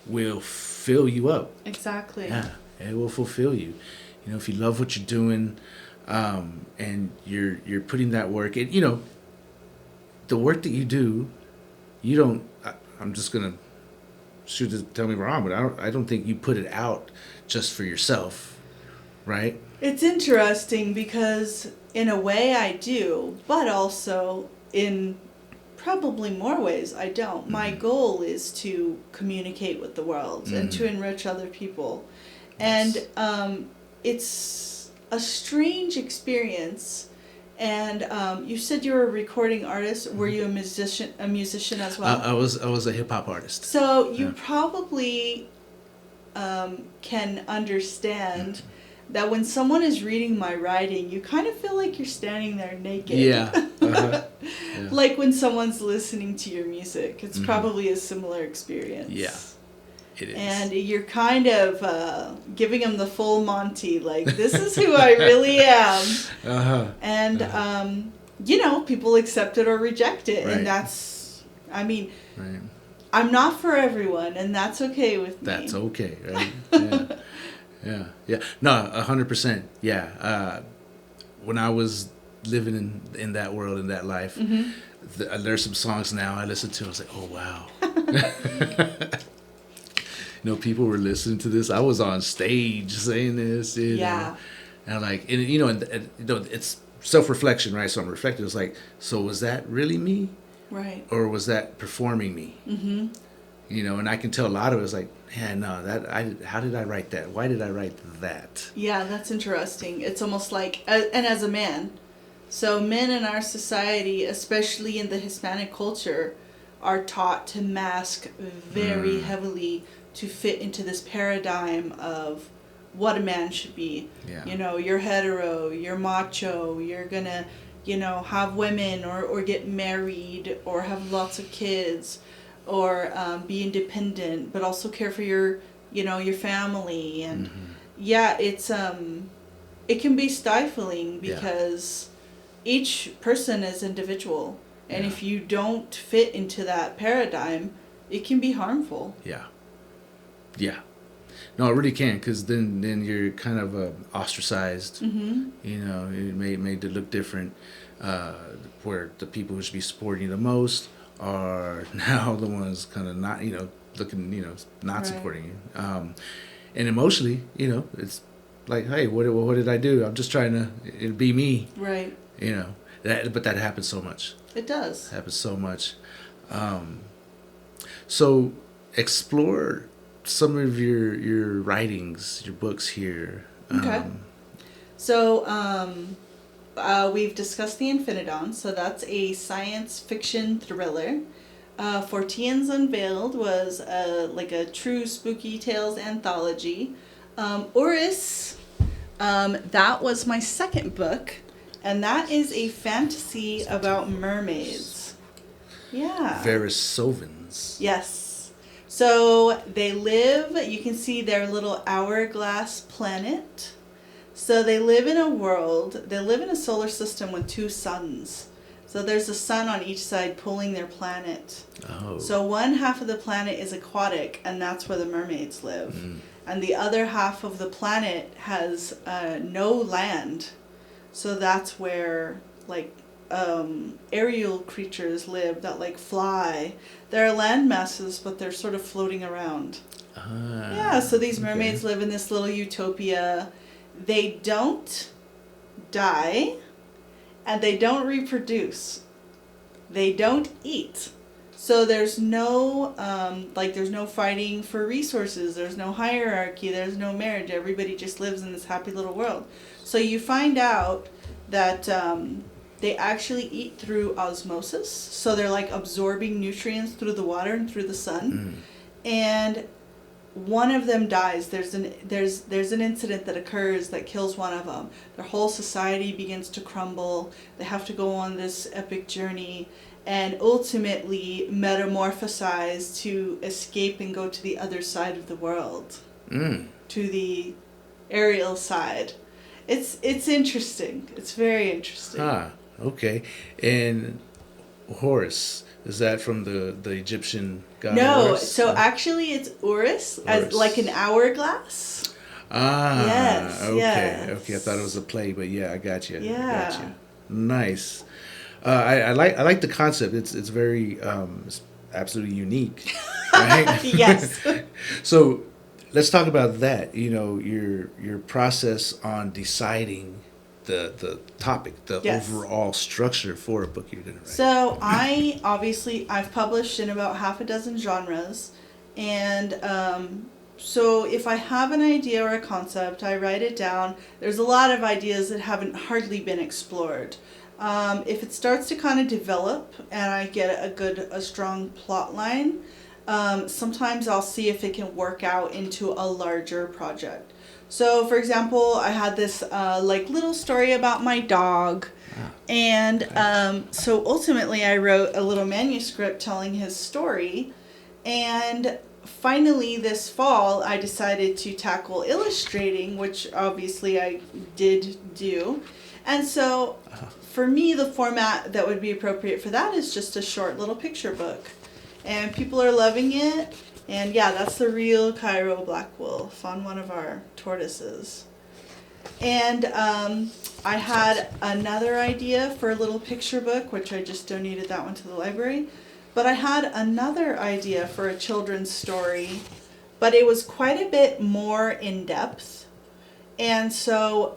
will fill you up. Exactly. Yeah, it will fulfill you. If you love what you're doing, and you're putting that work in, the work that you do, you don't. I'm just gonna tell me wrong, but I don't think you put it out just for yourself, right? It's interesting because in a way I do, but also in probably more ways I don't. My goal is to communicate with the world and to enrich other people. And it's a strange experience. And you said you were a recording artist. Were you a musician as well? I was a hip hop artist. So you probably can understand that when someone is reading my writing, you kind of feel like you're standing there naked. Yeah. Yeah. Like when someone's listening to your music. It's probably a similar experience. Yeah, it is. And you're kind of giving them the full Monty, like, this is who I really am. And, people accept it or reject it. Right. And that's, right. I'm not for everyone, and that's okay with me. That's okay, right? Yeah. No, 100%. Yeah. When I was living in that world, in that life, there's some songs now I listen to. I was like, oh wow. People were listening to this. I was on stage saying this. Yeah. And I'm like, it's self-reflection, right? So I'm reflecting. It's like, so was that really me? Right. Or was that performing me? And I can tell a lot of it was like, man, no, how did I write that? Why did I write that? Yeah, that's interesting. It's almost like, and as a man, so men in our society, especially in the Hispanic culture, are taught to mask very heavily to fit into this paradigm of what a man should be. Yeah. You're hetero, you're macho, you're gonna, have women or get married or have lots of kids or be independent, but also care for your family. And it's, it can be stifling because each person is individual. And if you don't fit into that paradigm, it can be harmful. Yeah. No, it really can, because then you're kind of ostracized. Mm-hmm. You know, it made to look different, where the people who should be supporting you the most are now the ones kind of not, looking, not Right. supporting you. And emotionally, it's like, hey, what did I do? I'm just trying to be me. Right. But that happens so much. It does. Happens so much. So explore some of your writings, your books here. Okay. So we've discussed the Infinidon. So that's a science fiction thriller. Forteans Unveiled was like a true spooky tales anthology. Oris, that was my second book, and that is a fantasy about mermaids. Yeah. Verisovans. Yes. So they live, you can see their little hourglass planet. So they live in a solar system with two suns. So there's a sun on each side pulling their planet. Oh. So one half of the planet is aquatic, and that's where the mermaids live. Mm. And the other half of the planet has no land. So that's where, like, aerial creatures live that, like, fly. There are land masses, but they're sort of floating around. Yeah, so these mermaids live in this little utopia. They don't die, and they don't reproduce. They don't eat. So there's no, there's no fighting for resources. There's no hierarchy. There's no marriage. Everybody just lives in this happy little world. So you find out that they actually eat through osmosis. So they're like absorbing nutrients through the water and through the sun. And one of them dies. There's an incident that occurs that kills one of them. Their whole society begins to crumble. They have to go on this epic journey and ultimately metamorphosize to escape and go to the other side of the world, to the aerial side. It's interesting. It's very interesting. Okay. And Horus, is that from the Egyptian god? No, Horus? so actually it's Urus, as like an hourglass. Yes, okay. yes. Okay, I thought it was a play, but yeah, I got you. Yeah. I got you. Nice. I like the concept. It's very it's absolutely unique, right? Yes. So let's talk about that. Your process on deciding the topic, the overall structure for a book you're gonna write. So I've published in about half a dozen genres, and so if I have an idea or a concept, I write it down. There's a lot of ideas that haven't hardly been explored. If it starts to kind of develop and I get a strong plot line, sometimes I'll see if it can work out into a larger project. So, for example, I had this little story about my dog, and so ultimately I wrote a little manuscript telling his story, and finally this fall I decided to tackle illustrating, which obviously I did do, and so for me the format that would be appropriate for that is just a short little picture book, and people are loving it. And yeah, that's the real Cairo black wolf on one of our tortoises. And I had another idea for a little picture book, which I just donated that one to the library. But I had another idea for a children's story, but it was quite a bit more in depth. And so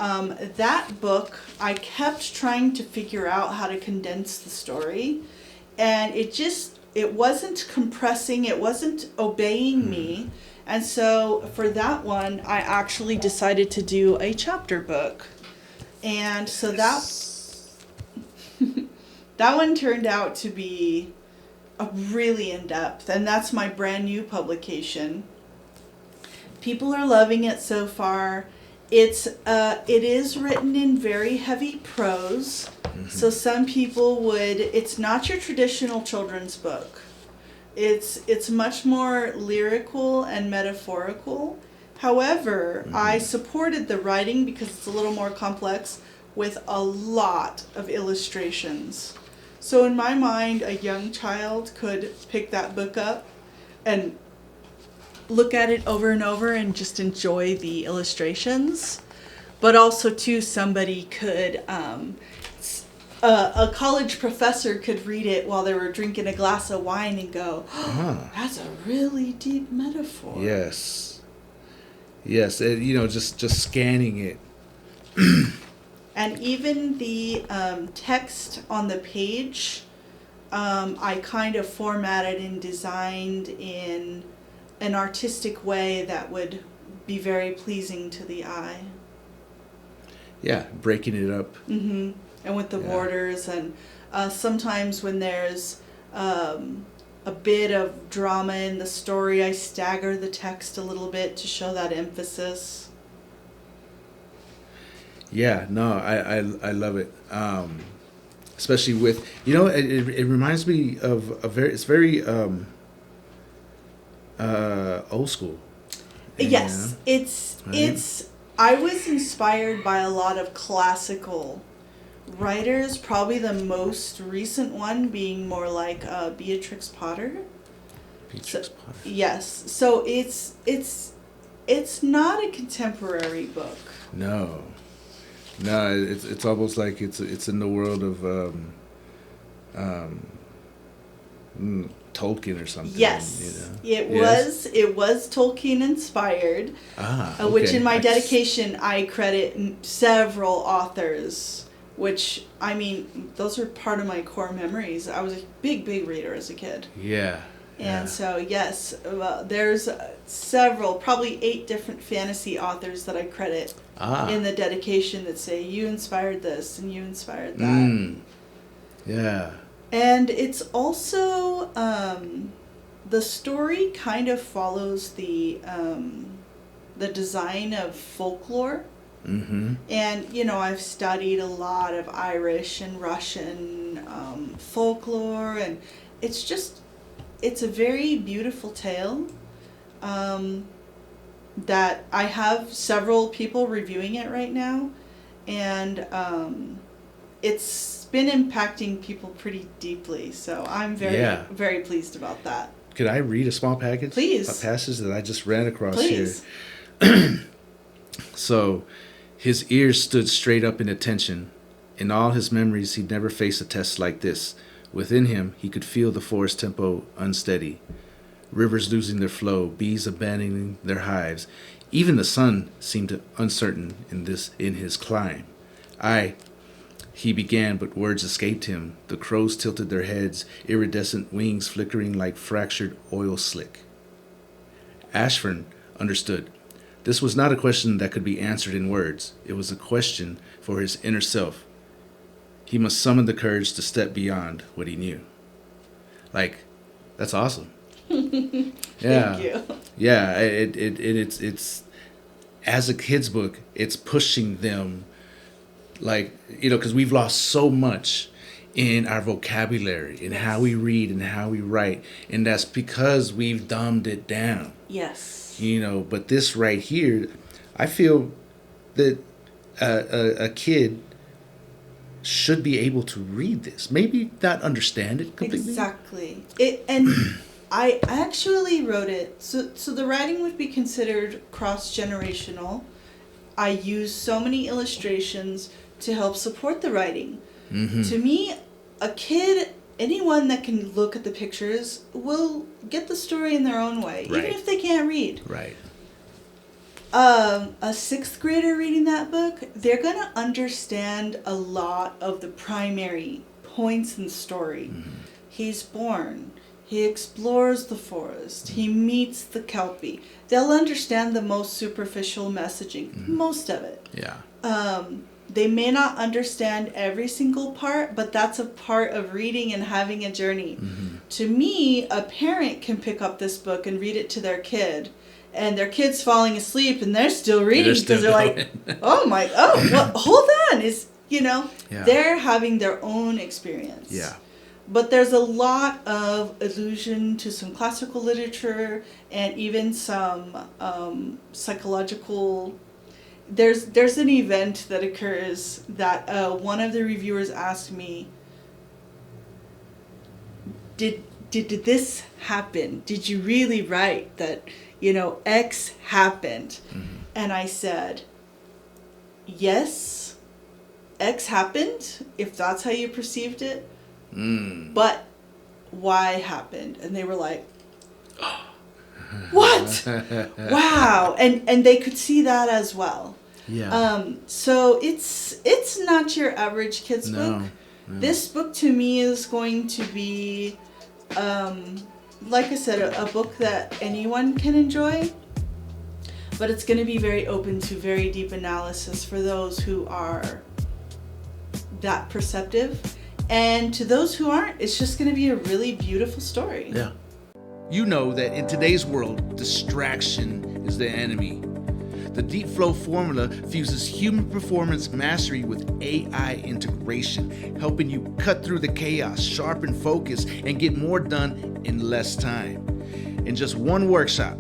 that book, I kept trying to figure out how to condense the story. And it wasn't compressing, it wasn't obeying me. And so for that one, I actually decided to do a chapter book. And so that one turned out to be a really in-depth, and that's my brand new publication. People are loving it so far. It is written in very heavy prose. So some people it's not your traditional children's book. It's much more lyrical and metaphorical. However, I supported the writing because it's a little more complex with a lot of illustrations. So in my mind, a young child could pick that book up and look at it over and over and just enjoy the illustrations. But also, too, somebody could, a college professor could read it while they were drinking a glass of wine and go, oh, that's a really deep metaphor. Yes. Yes, just scanning it. And even the text on the page, I kind of formatted and designed in an artistic way that would be very pleasing to the eye. Yeah, breaking it up. Mm-hmm. And with the borders, and sometimes when there's a bit of drama in the story, I stagger the text a little bit to show that emphasis. Yeah, no, I love it. Especially with, it reminds me of it's very old school. Yes, it's I was inspired by a lot of classical writers, probably the most recent one being more like Beatrix Potter. Beatrix Potter. Yes, so it's not a contemporary book. No, it's almost like it's in the world of Tolkien or something. Yes, it was Tolkien inspired. Okay. Which in my dedication I credit several authors. Which, I mean, those are part of my core memories. I was a big reader as a kid. Yeah. And so, yes, there's several, probably 8 different fantasy authors that I credit in the dedication that say, you inspired this and you inspired that. Yeah. And it's also, the story kind of follows the design of folklore. Mm-hmm. And, I've studied a lot of Irish and Russian folklore, and it's a very beautiful tale that I have several people reviewing it right now, and it's been impacting people pretty deeply, so I'm very pleased about that. Could I read a small package? Please. A passage that I just ran across Please. here. So, his ears stood straight up in attention. In all his memories, he'd never faced a test like this. Within him, he could feel the forest tempo unsteady. Rivers losing their flow, bees abandoning their hives. Even the sun seemed uncertain in his climb. He began, but words escaped him. The crows tilted their heads, iridescent wings flickering like fractured oil slick. Ashford understood. This was not a question that could be answered in words. It was a question for his inner self. He must summon the courage to step beyond what he knew. That's awesome. Yeah. Thank you. Yeah, it's as a kid's book, it's pushing them, because we've lost so much in our vocabulary, in how we read and how we write, and that's because we've dumbed it down. Yes. But this right here, I feel that a kid should be able to read this. Maybe not understand it completely. Exactly. And I actually wrote it, so the writing would be considered cross-generational. I use so many illustrations to help support the writing. Mm-hmm. To me, a kid, anyone that can look at the pictures will get the story in their own way, right. Even if they can't read. Right. A 6th grader reading that book, they're going to understand a lot of the primary points in the story. Mm-hmm. He's born. He explores the forest. He meets the Kelpie. They'll understand the most superficial messaging, most of it. Yeah. They may not understand every single part, but that's a part of reading and having a journey. Mm-hmm. To me, a parent can pick up this book and read it to their kid, and their kid's falling asleep, and they're still reading because they're like, hold on, they're having their own experience. Yeah. But there's a lot of allusion to some classical literature and even some psychological. There's an event that occurs that one of the reviewers asked me, did this happen? Did you really write that, X happened. And I said, yes, X happened, if that's how you perceived it. But Y happened. And they were like, what? Wow. And they could see that as well. Yeah. So it's not your average kid's book. This book to me is going to be, like I said, a book that anyone can enjoy. But it's going to be very open to very deep analysis for those who are that perceptive. And to those who aren't, it's just going to be a really beautiful story. Yeah. You know that in today's world, distraction is the enemy. The Deep Flow formula fuses human performance mastery with AI integration, helping you cut through the chaos, sharpen focus, and get more done in less time. In just one workshop,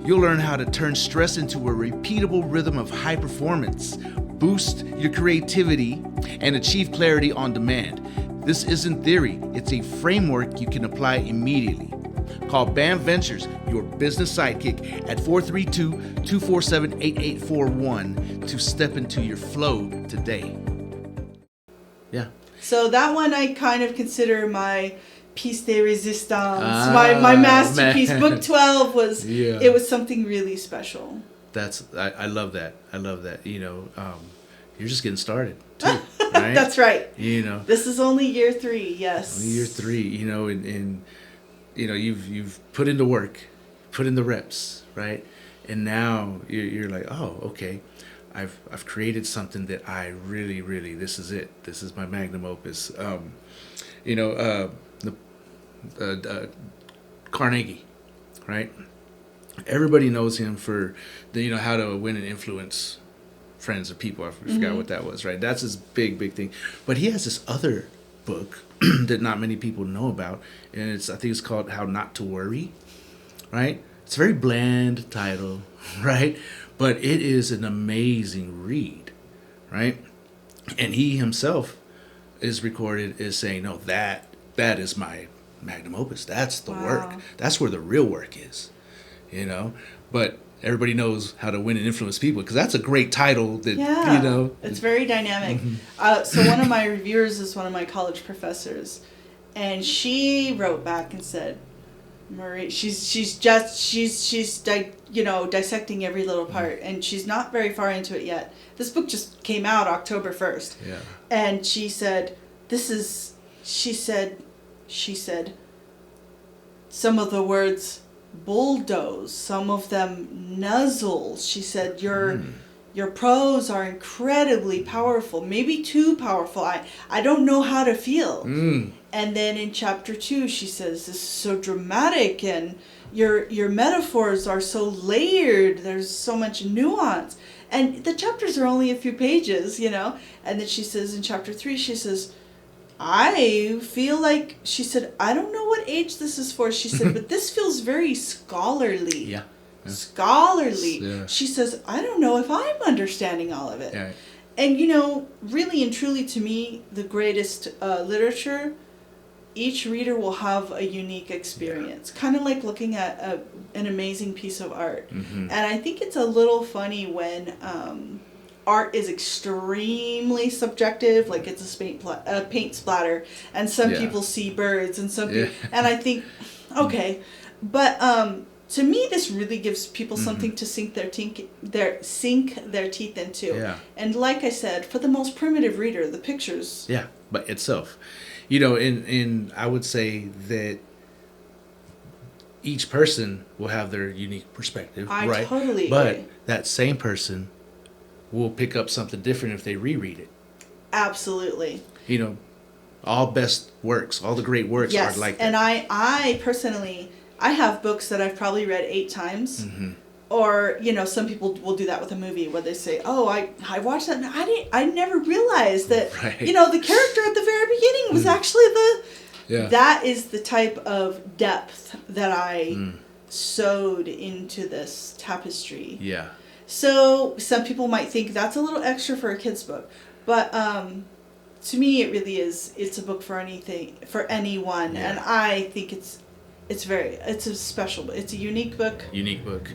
you'll learn how to turn stress into a repeatable rhythm of high performance, boost your creativity, and achieve clarity on demand. This isn't theory, it's a framework you can apply immediately. Call BAM Ventures, your business sidekick, at 432-247-8841 to step into your flow today. Yeah. So that one I kind of consider my piece de resistance, my masterpiece. Book 12 was, it was something really special. I love that. I love that. You're just getting started too, right? That's right. This is only year 3, yes. Only year 3, and you've put in the work, put in the reps, right? And now you're like, oh, okay, I've created something that I really, really, this is it. This is my magnum opus. Carnegie, right? Everybody knows him for how to win and influence friends or people. I forgot what that was, right? That's his big thing. But he has this other book that not many people know about, and I think it's called How Not to Worry, right? It's a very bland title, right? But it is an amazing read, right? And he himself is recorded as saying, no, that is my magnum opus. That's the work. That's where the real work is, But everybody knows How to Win and Influence People, because that's a great title that, it's very dynamic. So one of my reviewers is one of my college professors, and she wrote back and said, Marie, she's dissecting every little part, and she's not very far into it yet. This book just came out October 1st. Yeah. And she said, she said, some of the words bulldoze, some of them nuzzle. She said, your prose are incredibly powerful, maybe too powerful. I don't know how to feel. And then in chapter 2, she says, this is so dramatic, and your metaphors are so layered. There's so much nuance. And the chapters are only a few pages, And then she says in chapter 3, she says, I feel like, she said, I don't know what age this is for. She said, but this feels very scholarly. Yeah. Scholarly. Yeah. She says, I don't know if I'm understanding all of it. Yeah. And, really and truly to me, the greatest literature, each reader will have a unique experience. Kind of like looking at an amazing piece of art. And I think it's a little funny when art is extremely subjective, like it's a paint splatter, and some people see birds, and some people, and I think, okay, but to me, this really gives people something to sink their teeth into. Yeah. And like I said, for the most primitive reader, the pictures. Yeah, but itself, and I would say that each person will have their unique perspective, right? I totally agree. But that same person will pick up something different if they reread it. Absolutely. All best works, all the great works are like that. And I personally, I have books that I've probably read 8 times. Or, some people will do that with a movie where they say, oh, I watched that and I never realized that, right. The character at the very beginning was actually that is the type of depth that I sewed into this tapestry. Yeah. So some people might think that's a little extra for a kid's book, but to me it really is. It's a book for anyone, and I think it's a special, it's a unique book. Unique book.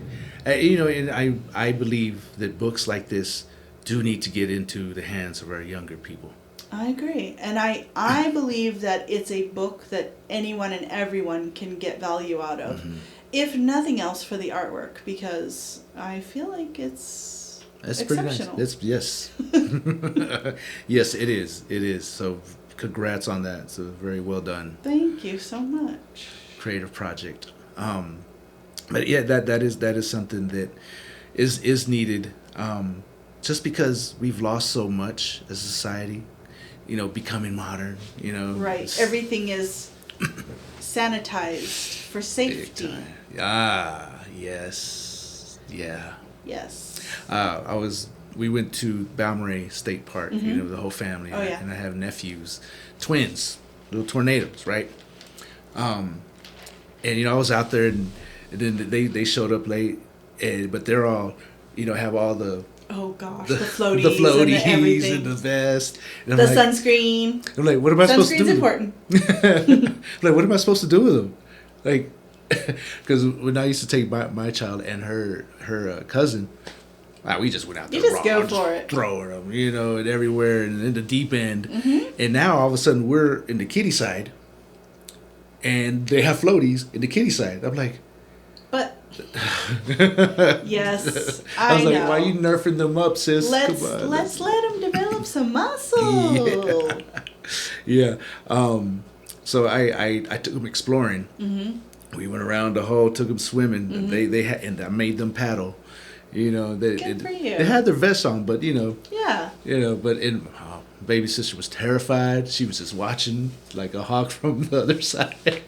And I believe that books like this do need to get into the hands of our younger people. I agree. And I believe that it's a book that anyone and everyone can get value out of. Mm-hmm. If nothing else for the artwork, because I feel like it's exceptional. Pretty nice. Yes. Yes, it is. It is. So congrats on that. So very well done. Thank you so much. Creative project. But yeah, that is something that is needed. Just because we've lost so much as a society, becoming modern, Right. Everything is sanitized for safety. Yes. Yeah. Yes. We went to Balmorhea State Park, the whole family. Oh, yeah. And I have nephews, twins, little tornadoes, right? And I was out there, and then they showed up late, but they're all, have all the Oh gosh, the floaties, the floaties and the everything. and the vest, and the sunscreen. I'm like, what am I supposed to do? Sunscreen's important. Like, what am I supposed to do with them? Like, because when I used to take my child and her cousin, we just went out there. You just raw, go for it. Throwing them, and everywhere, and in the deep end. Mm-hmm. And now all of a sudden we're in the kiddie side, and they have floaties in the kiddie side. I'm like, but yes, I was like, know. why are you nerfing them up, sis? Let's Come on. let them develop some muscle. Yeah. So I took them exploring. Mm-hmm. We went around the hole, took them swimming. Mm-hmm. They had, and I made them paddle. Good for you. They had their vests on, but Yeah. But baby sister was terrified. She was just watching like a hawk from the other side.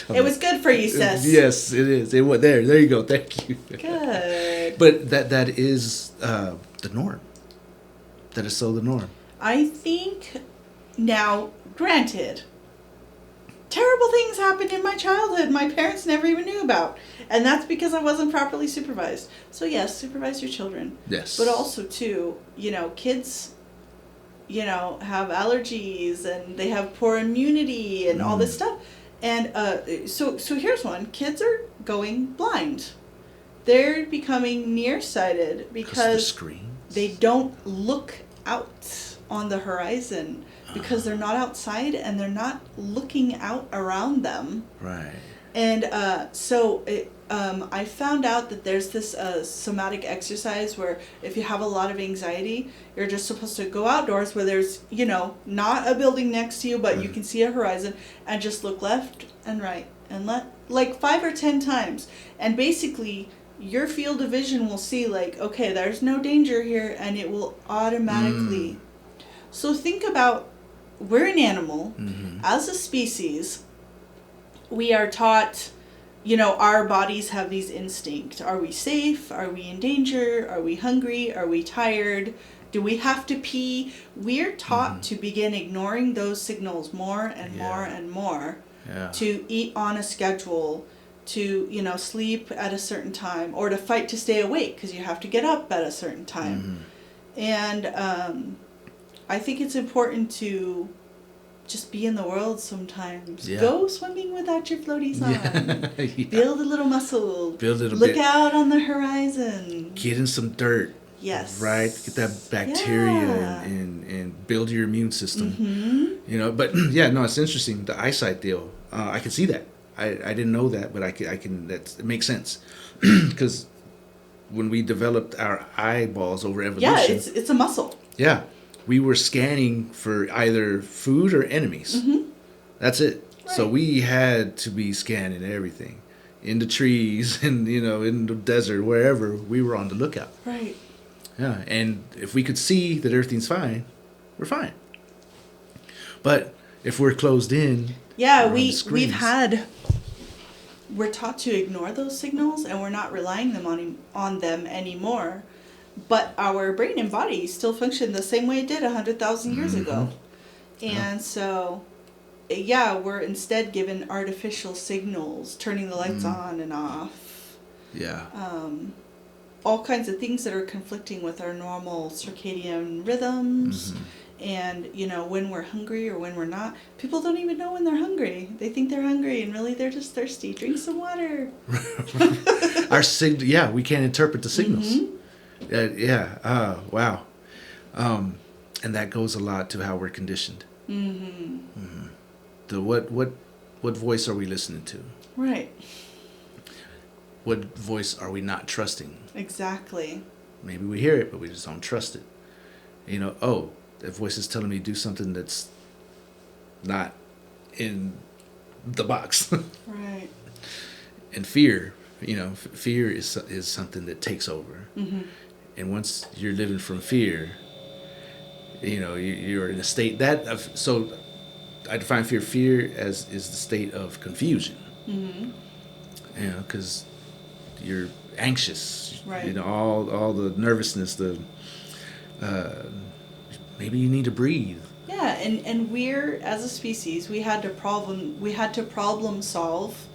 It was good for you, sis. Yes, it is. It was there. There you go. Thank you. Good. But that is the norm. That is so the norm. I think now, granted, terrible things happened in my childhood my parents never even knew about. And that's because I wasn't properly supervised. So yes, supervise your children. Yes. But also too, kids, have allergies and they have poor immunity and all this stuff. And so here's one. Kids are going blind. They're becoming nearsighted because they don't look out on the horizon because they're not outside and they're not looking out around them. Right. And I found out that there's this somatic exercise where if you have a lot of anxiety, you're just supposed to go outdoors where there's, not a building next to you, but you can see a horizon, and just look left and right and like 5 or 10 times. And basically, your field of vision will see like, okay, there's no danger here, and it will automatically. So think about, we're an animal. Mm-hmm. As a species, we are taught, our bodies have these instincts. Are we safe? Are we in danger? Are we hungry? Are we tired? Do we have to pee? We're taught to begin ignoring those signals more and more and more. Yeah. To eat on a schedule, to, sleep at a certain time, or to fight to stay awake because you have to get up at a certain time. And I think it's important to just be in the world sometimes. Yeah. Go swimming without your floaties on. Yeah. Build a little muscle. Build a little Look bit. out on the horizon. Get in some dirt. Yes. Right? Get that bacteria Yeah. and build your immune system. Mm-hmm. But no, it's interesting. The eyesight deal. I can see that. I didn't know that, but I can it makes sense. Because when we developed our eyeballs over evolution. Yeah, it's a muscle. Yeah. We were scanning for either food or enemies. Mm-hmm. That's it. Right. So we had to be scanning everything. In the trees and, in the desert, wherever, we were on the lookout. Right. Yeah, and if we could see that everything's fine, we're fine. But if we're closed in, Yeah, we're we're taught to ignore those signals, and we're not relying on them anymore. But our brain and body still function the same way it did 100,000 years ago. And so, yeah, we're instead given artificial signals, turning the lights on and off. Yeah. All kinds of things that are conflicting with our normal circadian rhythms. And, you know, when we're hungry or when we're not, people don't even know when they're hungry. They think they're hungry and really they're just thirsty. Drink some water. Yeah, we can't interpret the signals. Wow. And that goes a lot to how we're conditioned. What voice are we listening to? Right. What voice are we not trusting? Exactly. Maybe we hear it, but we just don't trust it. You know, oh, that voice is telling me to do something that's not in the box. Right. And fear, you know, fear is something that takes over. And once you're living from fear, you know, you're in a state so I define fear. Fear is the state of confusion. You know, because you're anxious. Right. You know, all the nervousness, maybe you need to breathe. Yeah, and we're, as a species, we had to problem solve,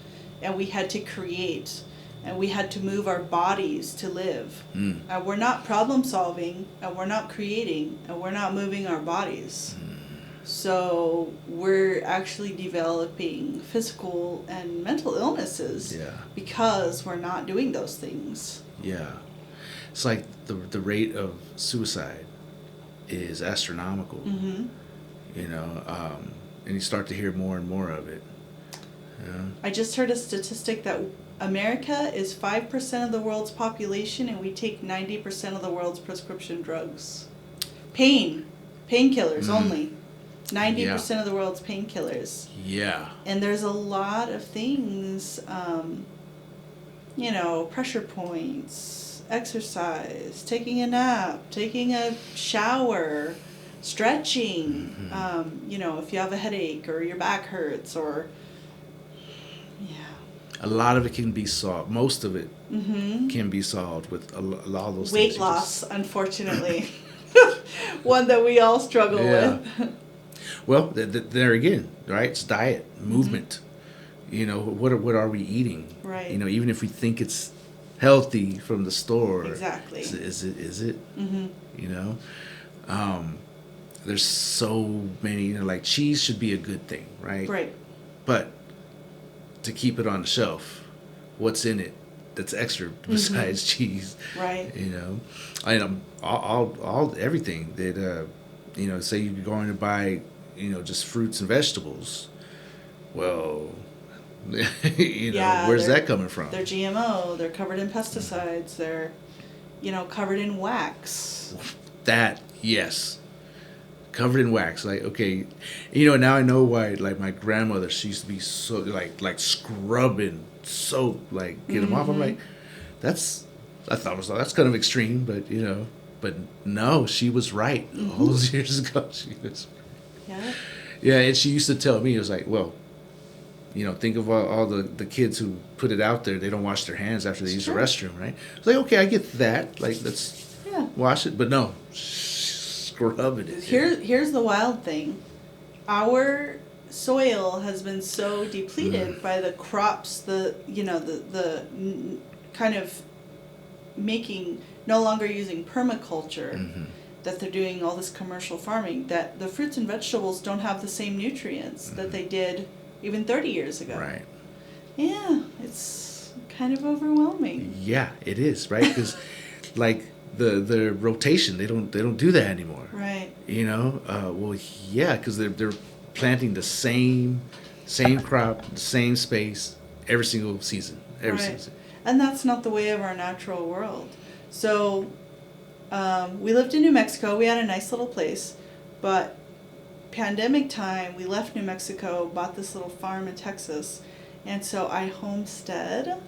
and we had to create, and we had to move our bodies to live. We're not problem solving, and we're not creating, and we're not moving our bodies. So we're actually developing physical and mental illnesses because we're not doing those things. Yeah. It's like the rate of suicide is astronomical. You know, and you start to hear more and more of it. Yeah. I just heard a statistic that America is 5% of the world's population, and we take 90% of the world's prescription drugs. Painkillers only. 90% of the world's painkillers. Yeah. And there's a lot of things, you know, pressure points, exercise, taking a nap, taking a shower, stretching, you know, if you have a headache or your back hurts or, A lot of it can be solved. Most of it can be solved with a lot of those things. Weight loss, unfortunately. One that we all struggle with. Well, there again, right? It's diet, movement. You know, what are we eating? Right. You know, even if we think it's healthy from the store. Exactly. Is it? You know? There's so many, you know, like cheese should be a good thing, right? Right. But to keep it on the shelf, what's in it that's extra besides cheese? Right. You know, everything that you know, say you're going to buy, you know, just fruits and vegetables. Well, you know, where's that coming from? They're GMO. They're covered in pesticides. They're, you know, covered in wax. Yes. Covered in wax. Like, okay, you know, now I know why, like, my grandmother, she used to be so, like scrubbing soap, like, get them off. I'm like, I thought that's kind of extreme, but, you know, but no, she was right. All those years ago, she was. Yeah, and she used to tell me, it was like, well, you know, think of all the kids who put it out there. They don't wash their hands after they use the restroom, right? It's like, okay, I get that. Like, let's wash it. But no, scrubbing it. Here's the wild thing. Our soil has been so depleted by the crops, the kind of making, no longer using permaculture, that they're doing all this commercial farming, that the fruits and vegetables don't have the same nutrients that they did even 30 years ago. Right. Yeah, it's kind of overwhelming. Yeah, it is, right? Because like the rotation, they don't do that anymore. Right. You know, well, yeah, because they're planting the same crop, the same space every single season, every season. And that's not the way of our natural world. So we lived in New Mexico. We had a nice little place, but pandemic time, we left New Mexico, bought this little farm in Texas, and so I homestead,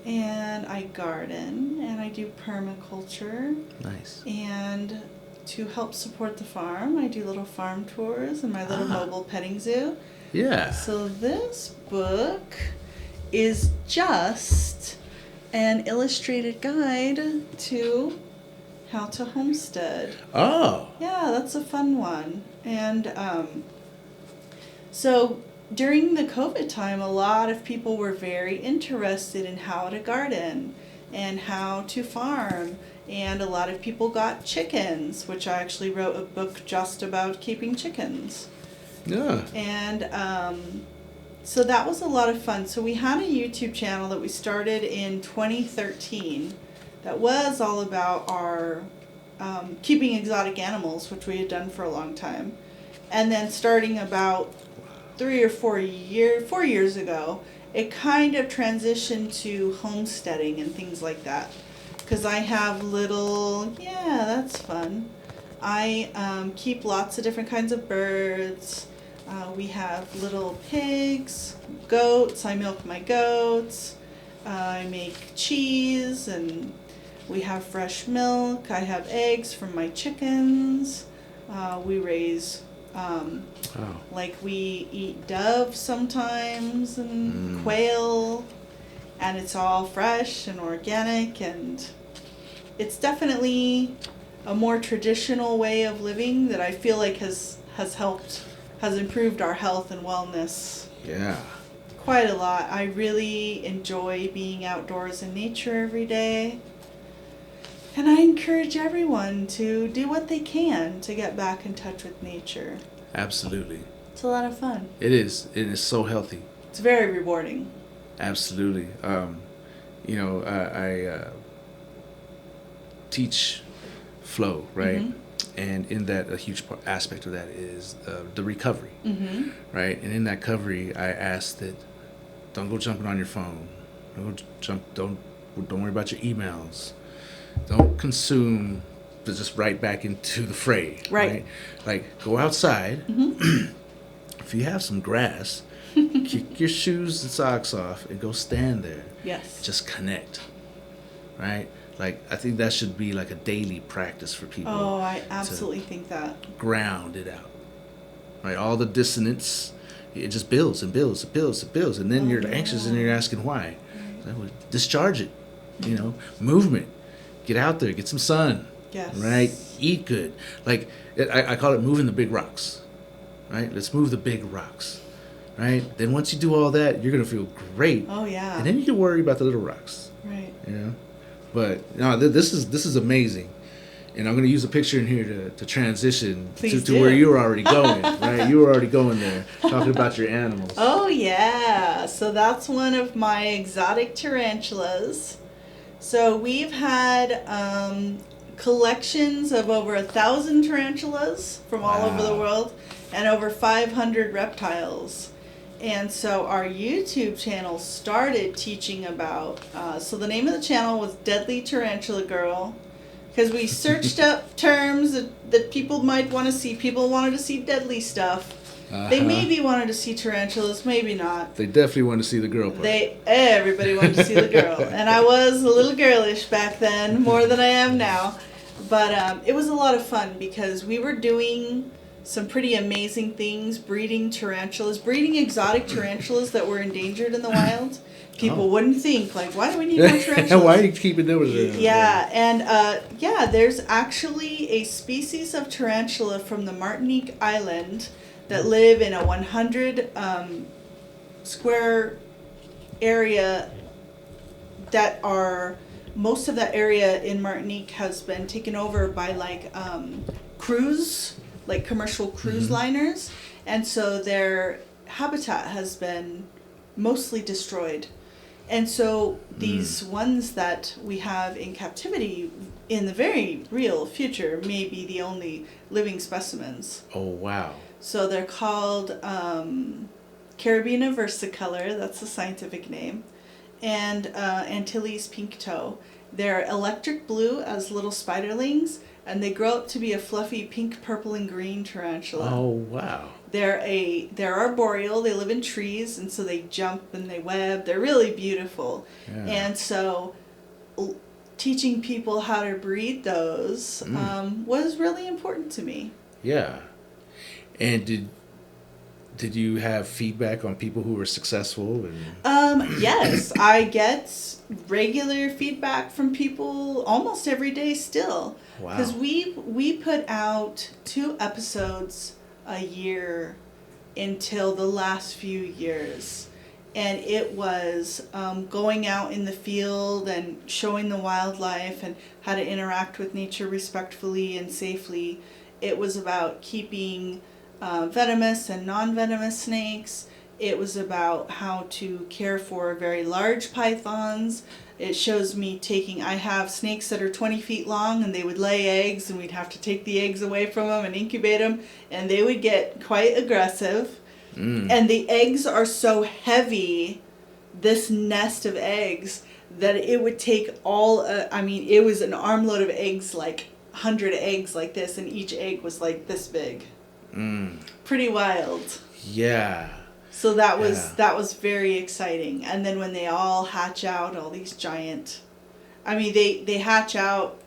and I garden, and I do permaculture. Nice. And to help support the farm, I do little farm tours and my little mobile petting zoo. Yeah. So this book is just an illustrated guide to how to homestead. Oh. Yeah, that's a fun one. And so during the COVID time, a lot of people were very interested in how to garden and how to farm. And a lot of people got chickens, which I actually wrote a book just about keeping chickens. Yeah. And so that was a lot of fun. So we had a YouTube channel that we started in 2013 that was all about our keeping exotic animals, which we had done for a long time. And then starting about 4 years ago, it kind of transitioned to homesteading and things like that. Because I have that's fun. I keep lots of different kinds of birds. We have little pigs, goats. I milk my goats. I make cheese, and we have fresh milk. I have eggs from my chickens. We raise, we eat doves sometimes and quail, and it's all fresh and organic, and it's definitely a more traditional way of living that I feel like has improved our health and wellness. Yeah. Quite a lot. I really enjoy being outdoors in nature every day. And I encourage everyone to do what they can to get back in touch with nature. Absolutely. It's a lot of fun. It is. It is so healthy. It's very rewarding. Absolutely. I teach flow, right? Mm-hmm. And in that, a huge aspect of that is the recovery, Mm-hmm. right? And in that recovery, I ask that don't go jumping on your phone. Don't worry about your emails. Don't consume, but just right back into the fray. Right. Like, go outside. Mm-hmm. If you have some grass, kick your shoes and socks off and go stand there. Yes. Just connect, right? Like, I think that should be like a daily practice for people. Oh, I absolutely think that. Ground it out, right? All the dissonance, it just builds and builds and builds and builds, and then you're anxious and you're asking why. So, discharge it, movement. Get out there, get some sun. Yes. Right? Eat good. Like, I call it moving the big rocks. Right? Let's move the big rocks. Right? Then once you do all that, you're going to feel great. Oh, yeah. And then you can worry about the little rocks. Right. But no, this is amazing. And I'm going to use a picture in here to transition to where you were already going. Right? You were already going there, talking about your animals. Oh, yeah. So that's one of my exotic tarantulas. So we've had collections of over 1,000 tarantulas from all over the world and over 500 reptiles. And so our YouTube channel started teaching about, so the name of the channel was Deadly Tarantula Girl, because we searched up terms that people might want to see. People wanted to see deadly stuff. They maybe wanted to see tarantulas, maybe not. They definitely wanted to see the girl part. Everybody wanted to see the girl. And I was a little girlish back then, more than I am now. But it was a lot of fun because we were doing some pretty amazing things, breeding exotic tarantulas that were endangered in the wild. People wouldn't think, like, why do we need more tarantulas? And why are you keeping those around? Yeah, and there's actually a species of tarantula from the Martinique Island that live in a 100 square area that are, most of that area in Martinique has been taken over by commercial cruise liners, and so their habitat has been mostly destroyed. And so these ones that we have in captivity in the very real future may be the only living specimens. Oh, wow. So they're called Caribbean versicolor, that's the scientific name, and Antilles pink toe. They're electric blue as little spiderlings, and they grow up to be a fluffy pink, purple, and green tarantula. Oh, wow. They're arboreal, they live in trees, and so they jump and they web. They're really beautiful. Yeah. And so teaching people how to breed those was really important to me. Yeah. And did you have feedback on people who were successful? Yes, I get regular feedback from people almost every day still. Wow. Because we put out 2 episodes a year until the last few years. and it was going out in the field and showing the wildlife and how to interact with nature respectfully and safely. It was about keeping venomous and non-venomous snakes. It was about how to care for very large pythons. It shows me I have snakes that are 20 feet long, and they would lay eggs, and we'd have to take the eggs away from them and incubate them, and they would get quite aggressive. And the eggs are so heavy, this nest of eggs, that it would take it was an armload of eggs, like 100 eggs like this, and each egg was like this big. Pretty wild. Yeah. So that was very exciting. And then when they all hatch out, all these giant, they hatch out,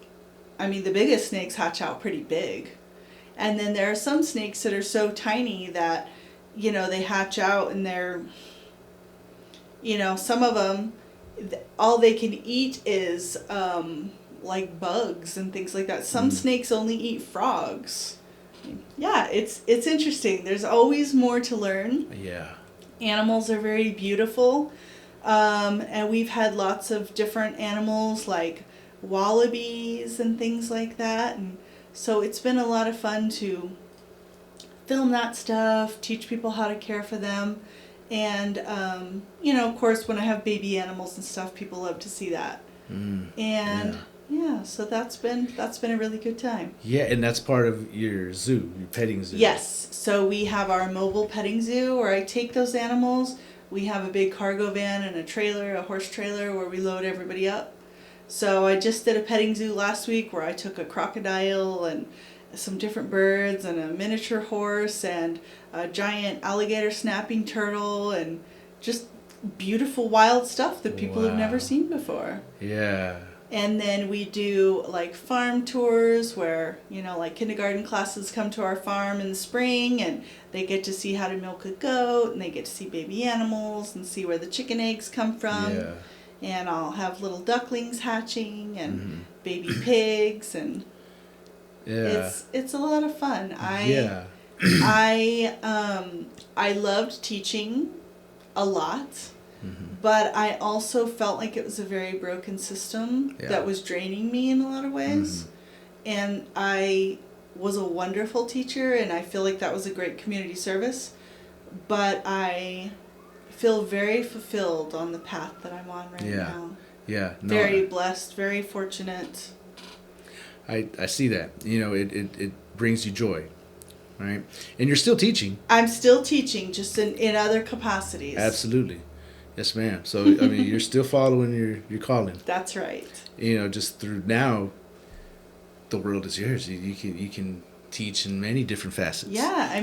the biggest snakes hatch out pretty big. And then there are some snakes that are so tiny that, they hatch out and they're, some of them, all they can eat is like bugs and things like that. Some snakes only eat frogs. Yeah, it's interesting. There's always more to learn. Yeah. Animals are very beautiful. And we've had lots of different animals like wallabies and things like that. And so it's been a lot of fun to film that stuff, teach people how to care for them. And, of course, when I have baby animals and stuff, people love to see that. So that's been a really good time. Yeah, and that's part of your zoo, your petting zoo. Yes. So we have our mobile petting zoo where I take those animals. We have a big cargo van and a horse trailer where we load everybody up. So I just did a petting zoo last week where I took a crocodile and some different birds and a miniature horse and a giant alligator snapping turtle and just beautiful wild stuff that people have never seen before. Yeah. And then we do like farm tours where, like kindergarten classes come to our farm in the spring and they get to see how to milk a goat and they get to see baby animals and see where the chicken eggs come from. Yeah. And I'll have little ducklings hatching and baby pigs and it's a lot of fun. I loved teaching a lot. But I also felt like it was a very broken system that was draining me in a lot of ways. And I was a wonderful teacher, and I feel like that was a great community service. But I feel very fulfilled on the path that I'm on right now. Yeah. No, very blessed, very fortunate. I see that. It brings you joy, right? And you're still teaching. I'm still teaching, just in other capacities. Absolutely. Yes, ma'am. So, you're still following your calling. That's right. Just through now, the world is yours. You can teach in many different facets. Yeah,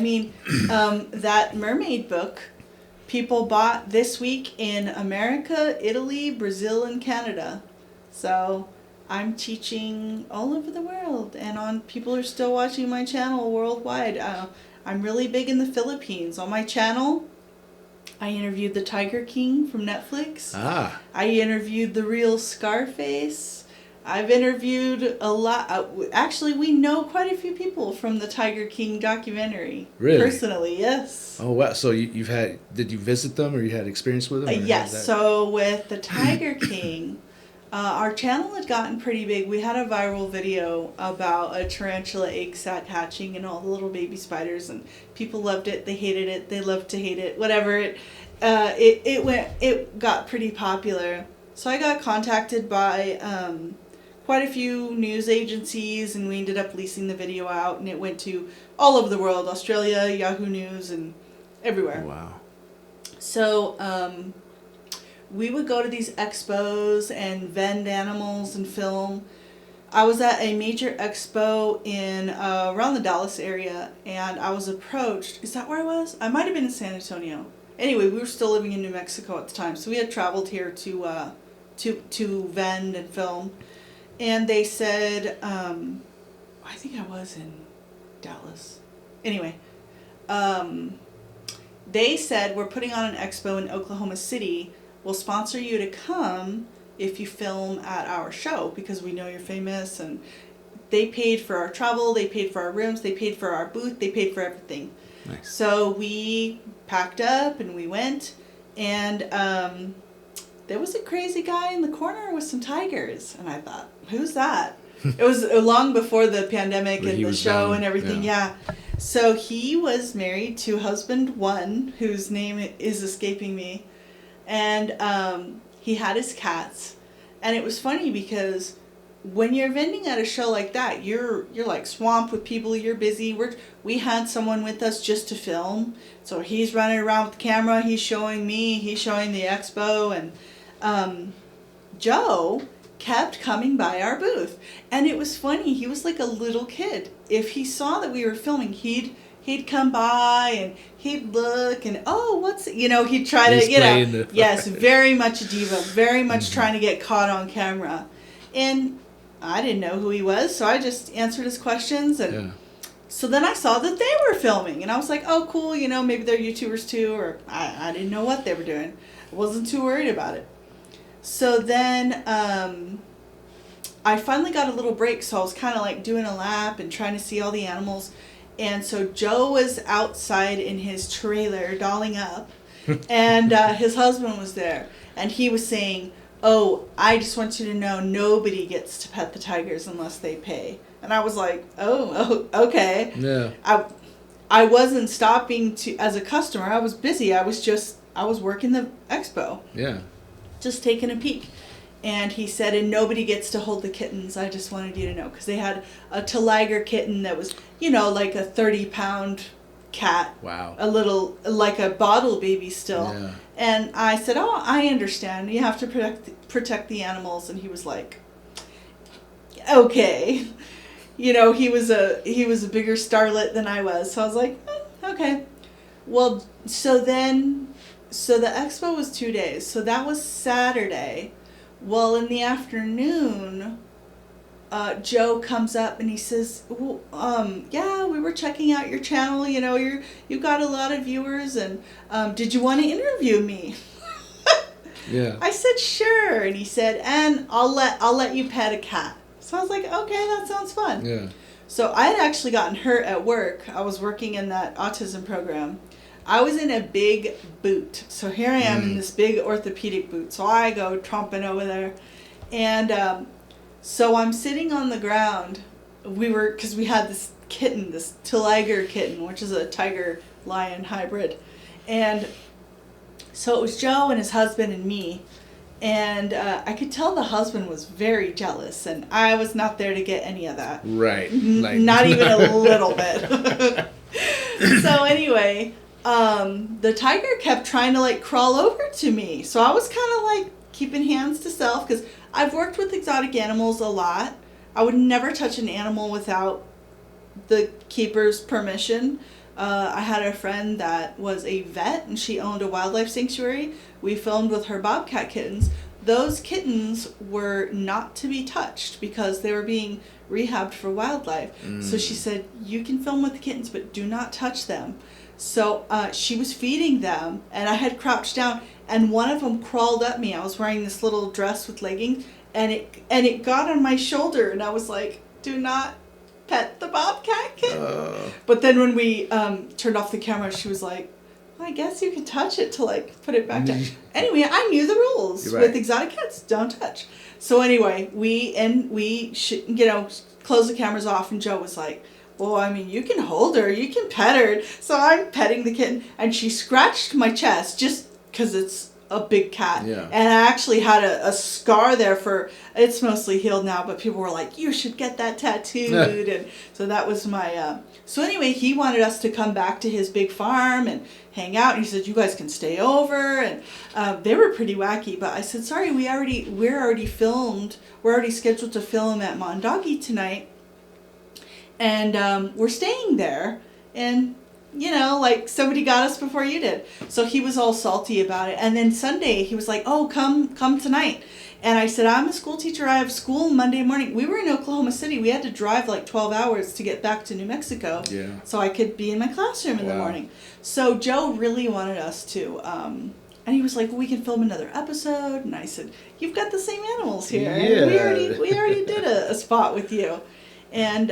that mermaid book, people bought this week in America, Italy, Brazil, and Canada. So I'm teaching all over the world, and people are still watching my channel worldwide. I'm really big in the Philippines. On my channel, I interviewed the Tiger King from Netflix. I interviewed the real Scarface. I've interviewed a lot. Actually, we know quite a few people from the Tiger King documentary. Really? Personally, yes. Oh, wow. So did you visit them or you had experience with them? Yes. So with the Tiger King, our channel had gotten pretty big. We had a viral video about a tarantula egg sac hatching and all the little baby spiders, and people loved it. They hated it. They loved to hate it. Whatever. It got pretty popular. So I got contacted by quite a few news agencies, and we ended up leasing the video out, and it went to all over the world, Australia, Yahoo News, and everywhere. Wow. So we would go to these expos and vend animals and film. I was at a major expo in around the Dallas area, and I was approached. Is that where I was? I might have been in San Antonio. Anyway, we were still living in New Mexico at the time, so we had traveled here to vend and film. And they said, I think I was in Dallas. Anyway, they said, we're putting on an expo in Oklahoma City. We'll sponsor you to come if you film at our show because we know you're famous. And they paid for our travel, they paid for our rooms, they paid for our booth, they paid for everything. Nice. So we packed up and we went, And there was a crazy guy in the corner with some tigers. And I thought, who's that? It was long before the pandemic and the show and everything. Yeah. So he was married to husband one, whose name is escaping me. And he had his cats. And it was funny because when you're vending at a show like that, you're like swamped with people. You're busy. We had someone with us just to film. So he's running around with the camera. He's showing me. He's showing the expo. And Joe kept coming by our booth, and it was funny. He was like a little kid. If he saw that we were filming, he'd come by and he'd look and he'd try to yes, very much a diva, very much trying to get caught on camera. And I didn't know who he was, so I just answered his questions. And so then I saw that they were filming, and I was like, oh cool, maybe they're YouTubers too, or I didn't know what they were doing. I wasn't too worried about it. So then I finally got a little break, so I was kind of like doing a lap and trying to see all the animals. And so Joe was outside in his trailer dolling up, and his husband was there. And he was saying, oh, I just want you to know nobody gets to pet the tigers unless they pay. And I was like, oh okay. Yeah. I wasn't stopping as a customer. I was busy. I was working the expo. Yeah. Just taking a peek. And he said, and nobody gets to hold the kittens. I just wanted you to know. Because they had a Tiger kitten that was, like a 30-pound cat. Wow. A little, like a bottle baby still. Yeah. And I said, oh, I understand. You have to protect the animals. And he was like, okay. He was a bigger starlet than I was. So I was like, okay. Well, so the expo was 2 days. So that was Saturday. Well, in the afternoon, Joe comes up and he says, yeah, we were checking out your channel. You've got a lot of viewers, and did you want to interview me? Yeah. I said, sure. And he said, and I'll let you pet a cat. So I was like, okay, that sounds fun. Yeah. So I had actually gotten hurt at work. I was working in that autism program. I was in a big boot. So here I am in this big orthopedic boot. So I go tromping over there. And so I'm sitting on the ground. Because we had this kitten, this Tiger kitten, which is a tiger-lion hybrid. And so it was Joe and his husband and me. And I could tell the husband was very jealous. And I was not there to get any of that. Right. Not even a little bit. So anyway, the tiger kept trying to crawl over to me. So I was kind of keeping hands to self, because I've worked with exotic animals a lot. I would never touch an animal without the keeper's permission. I had a friend that was a vet, and she owned a wildlife sanctuary. We filmed with her bobcat kittens. Those kittens were not to be touched because they were being rehabbed for wildlife. So she said, you can film with the kittens, but do not touch them. So she was feeding them, and I had crouched down, and one of them crawled up me. I was wearing this little dress with leggings, and it got on my shoulder, and I was like, do not pet the bobcat kitten. But then when we turned off the camera, she was like, well, I guess you could touch it to put it back down. Anyway, I knew the rules. Right. With exotic cats, don't touch. So anyway, we closed the cameras off, and Joe was like, well, I mean, you can hold her, you can pet her. So I'm petting the kitten, and she scratched my chest just because it's a big cat. Yeah. And I actually had a scar there it's mostly healed now, but people were like, you should get that tattooed. And so that was my, so anyway, he wanted us to come back to his big farm and hang out. And he said, you guys can stay over. And they were pretty wacky, but I said, sorry, we're already filmed. We're already scheduled to film at Mondoggie tonight. And we're staying there, and somebody got us before you did. So he was all salty about it. And then Sunday he was like, oh, come tonight. And I said, I'm a school teacher. I have school Monday morning. We were in Oklahoma City. We had to drive 12 hours to get back to New Mexico. Yeah. So I could be in my classroom in the morning. So Joe really wanted us to, and he was like, well, we can film another episode. And I said, you've got the same animals here. Yeah. We already did a spot with you. And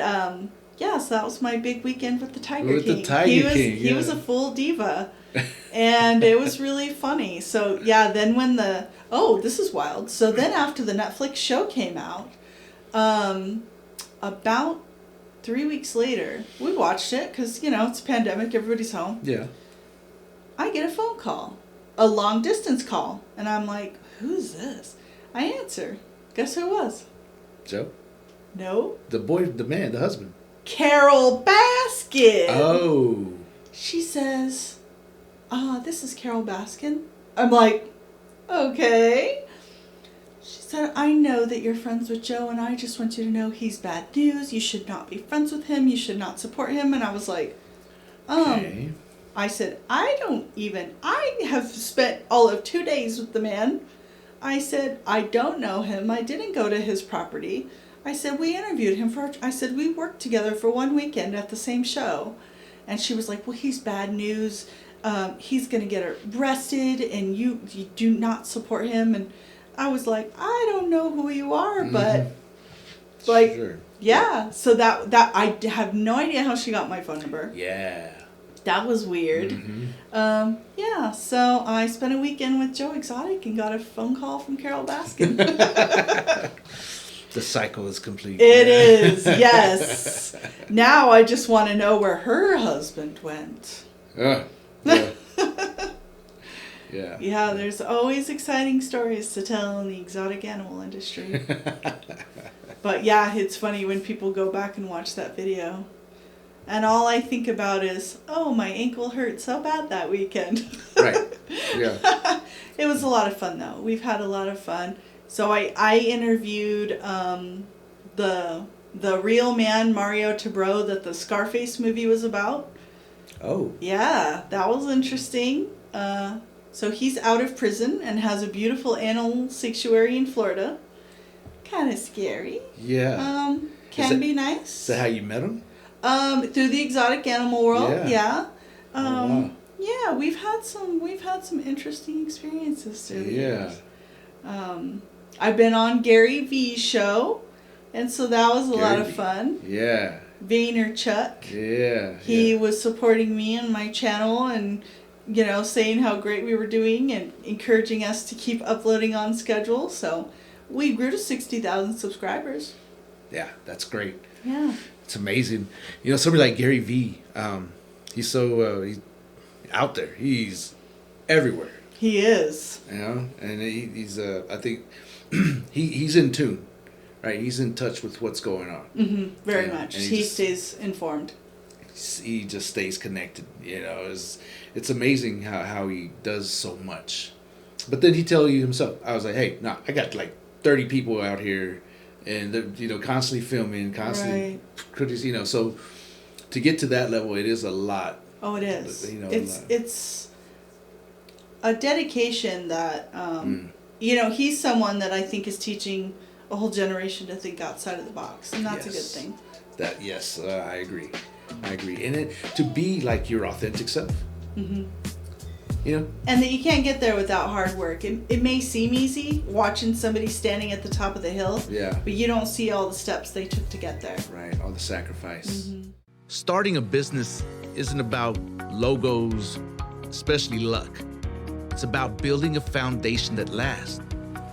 yeah, so that was my big weekend with the Tiger With the King. Tiger King, He was yeah. a full diva. And it was really funny. So yeah, then when this is wild. So then after the Netflix show came out, about 3 weeks later, we watched it because, it's a pandemic, everybody's home. Yeah. I get a phone call, a long distance call. And I'm like, who's this? I answer. Guess who it was? Joe? No. The boy, the man, the husband. Carol Baskin. Oh. She says, this is Carol Baskin. I'm like, okay. She said, I know that you're friends with Joe, and I just want you to know he's bad news. You should not be friends with him. You should not support him. And I was like, Okay. I said, I have spent all of 2 days with the man. I said, I don't know him. I didn't go to his property. I said, we interviewed him I said, we worked together for one weekend at the same show. And she was like, well, he's bad news. He's going to get arrested, and you do not support him. And I was like, I don't know who you are, but like, Sure. yeah. So that I have no idea how she got my phone number. Yeah. That was weird. Mm-hmm. Yeah, so I spent a weekend with Joe Exotic and got a phone call from Carol Baskin. The cycle is complete. It is, yes. Now I just want to know where her husband went. Yeah. Yeah. Yeah, there's always exciting stories to tell in the exotic animal industry. But yeah, it's funny when people go back and watch that video. And all I think about is, oh, my ankle hurt so bad that weekend. Right. Yeah. It was a lot of fun, though. We've had a lot of fun. So I interviewed the real man, Mario Tabro, that the Scarface movie was about. Oh. Yeah, that was interesting. So he's out of prison and has a beautiful animal sanctuary in Florida. Kind of scary. Yeah. Can be nice. Is that how you met him? Through the exotic animal world, yeah. Wow. Yeah, we've had some interesting experiences through the years. I've been on Gary V's show, and so that was a lot of fun. Yeah. Vaynerchuk. Yeah. He was supporting me and my channel, and saying how great we were doing and encouraging us to keep uploading on schedule. So we grew to 60,000 subscribers. Yeah, that's great. Yeah. It's amazing. Somebody like Gary V, he's so he's out there. He's everywhere. He is. And he's I think he's in tune, right? He's in touch with what's going on. Mm-hmm. Very And much. he He just- stays informed. He just stays connected. It's amazing how he does so much. But then he tell you himself. I was like, hey, no, I got like 30 people out here, and they're constantly filming, constantly criticizing. So to get to that level, it is a lot. Oh, it is. A lot. It's a dedication that he's someone that I think is teaching a whole generation to think outside of the box, and that's a good thing. I agree. And to be like your authentic self. Mm-hmm. And that you can't get there without hard work. It may seem easy watching somebody standing at the top of the hill, but you don't see all the steps they took to get there. Right, all the sacrifice. Mm-hmm. Starting a business isn't about logos, especially luck. It's about building a foundation that lasts.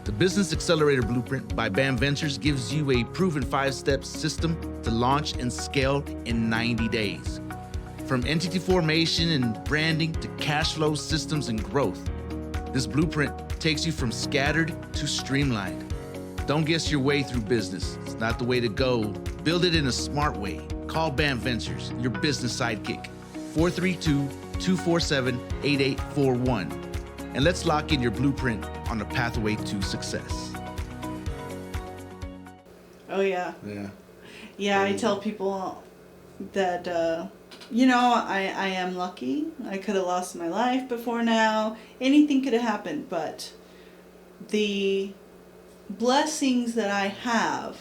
The Business Accelerator Blueprint by BAM Ventures gives you a proven 5-step system to launch and scale in 90 days. From entity formation and branding to cash flow systems and growth, this blueprint takes you from scattered to streamlined. Don't guess your way through business. It's not the way to go. Build it in a smart way. Call BAM Ventures, your business sidekick, 432-247-8841. And let's lock in your blueprint on the pathway to success. Oh, yeah. Yeah. Yeah, I tell people that, I am lucky. I could have lost my life before now. Anything could have happened, but the blessings that I have,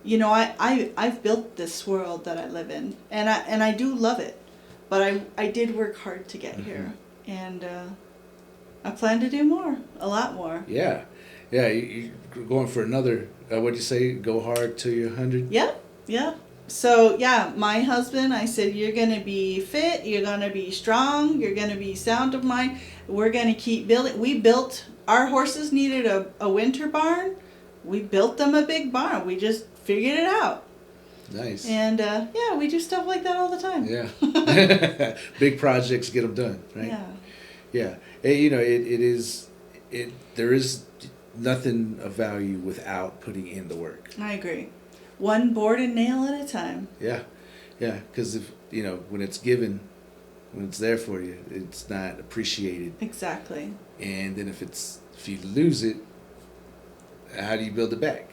I've built this world that I live in, and I do love it, but I did work hard to get here, and I plan to do more, a lot more. Yeah. You're going for another, what'd you say, go hard till you're 100? Yeah. So yeah, my husband, I said, you're going to be fit, you're going to be strong, you're going to be sound of mind. We're going to keep building. We built, our horses needed a winter barn. We built them a big barn. We just figured it out. Nice. And yeah, we do stuff like that all the time. Yeah. Big projects, get them done, right? Yeah. Yeah. There is nothing of value without putting in the work. I agree. One board and nail at a time. Yeah. Yeah. Because if, when it's given, when it's there for you, it's not appreciated. Exactly. And then if you lose it, how do you build it back?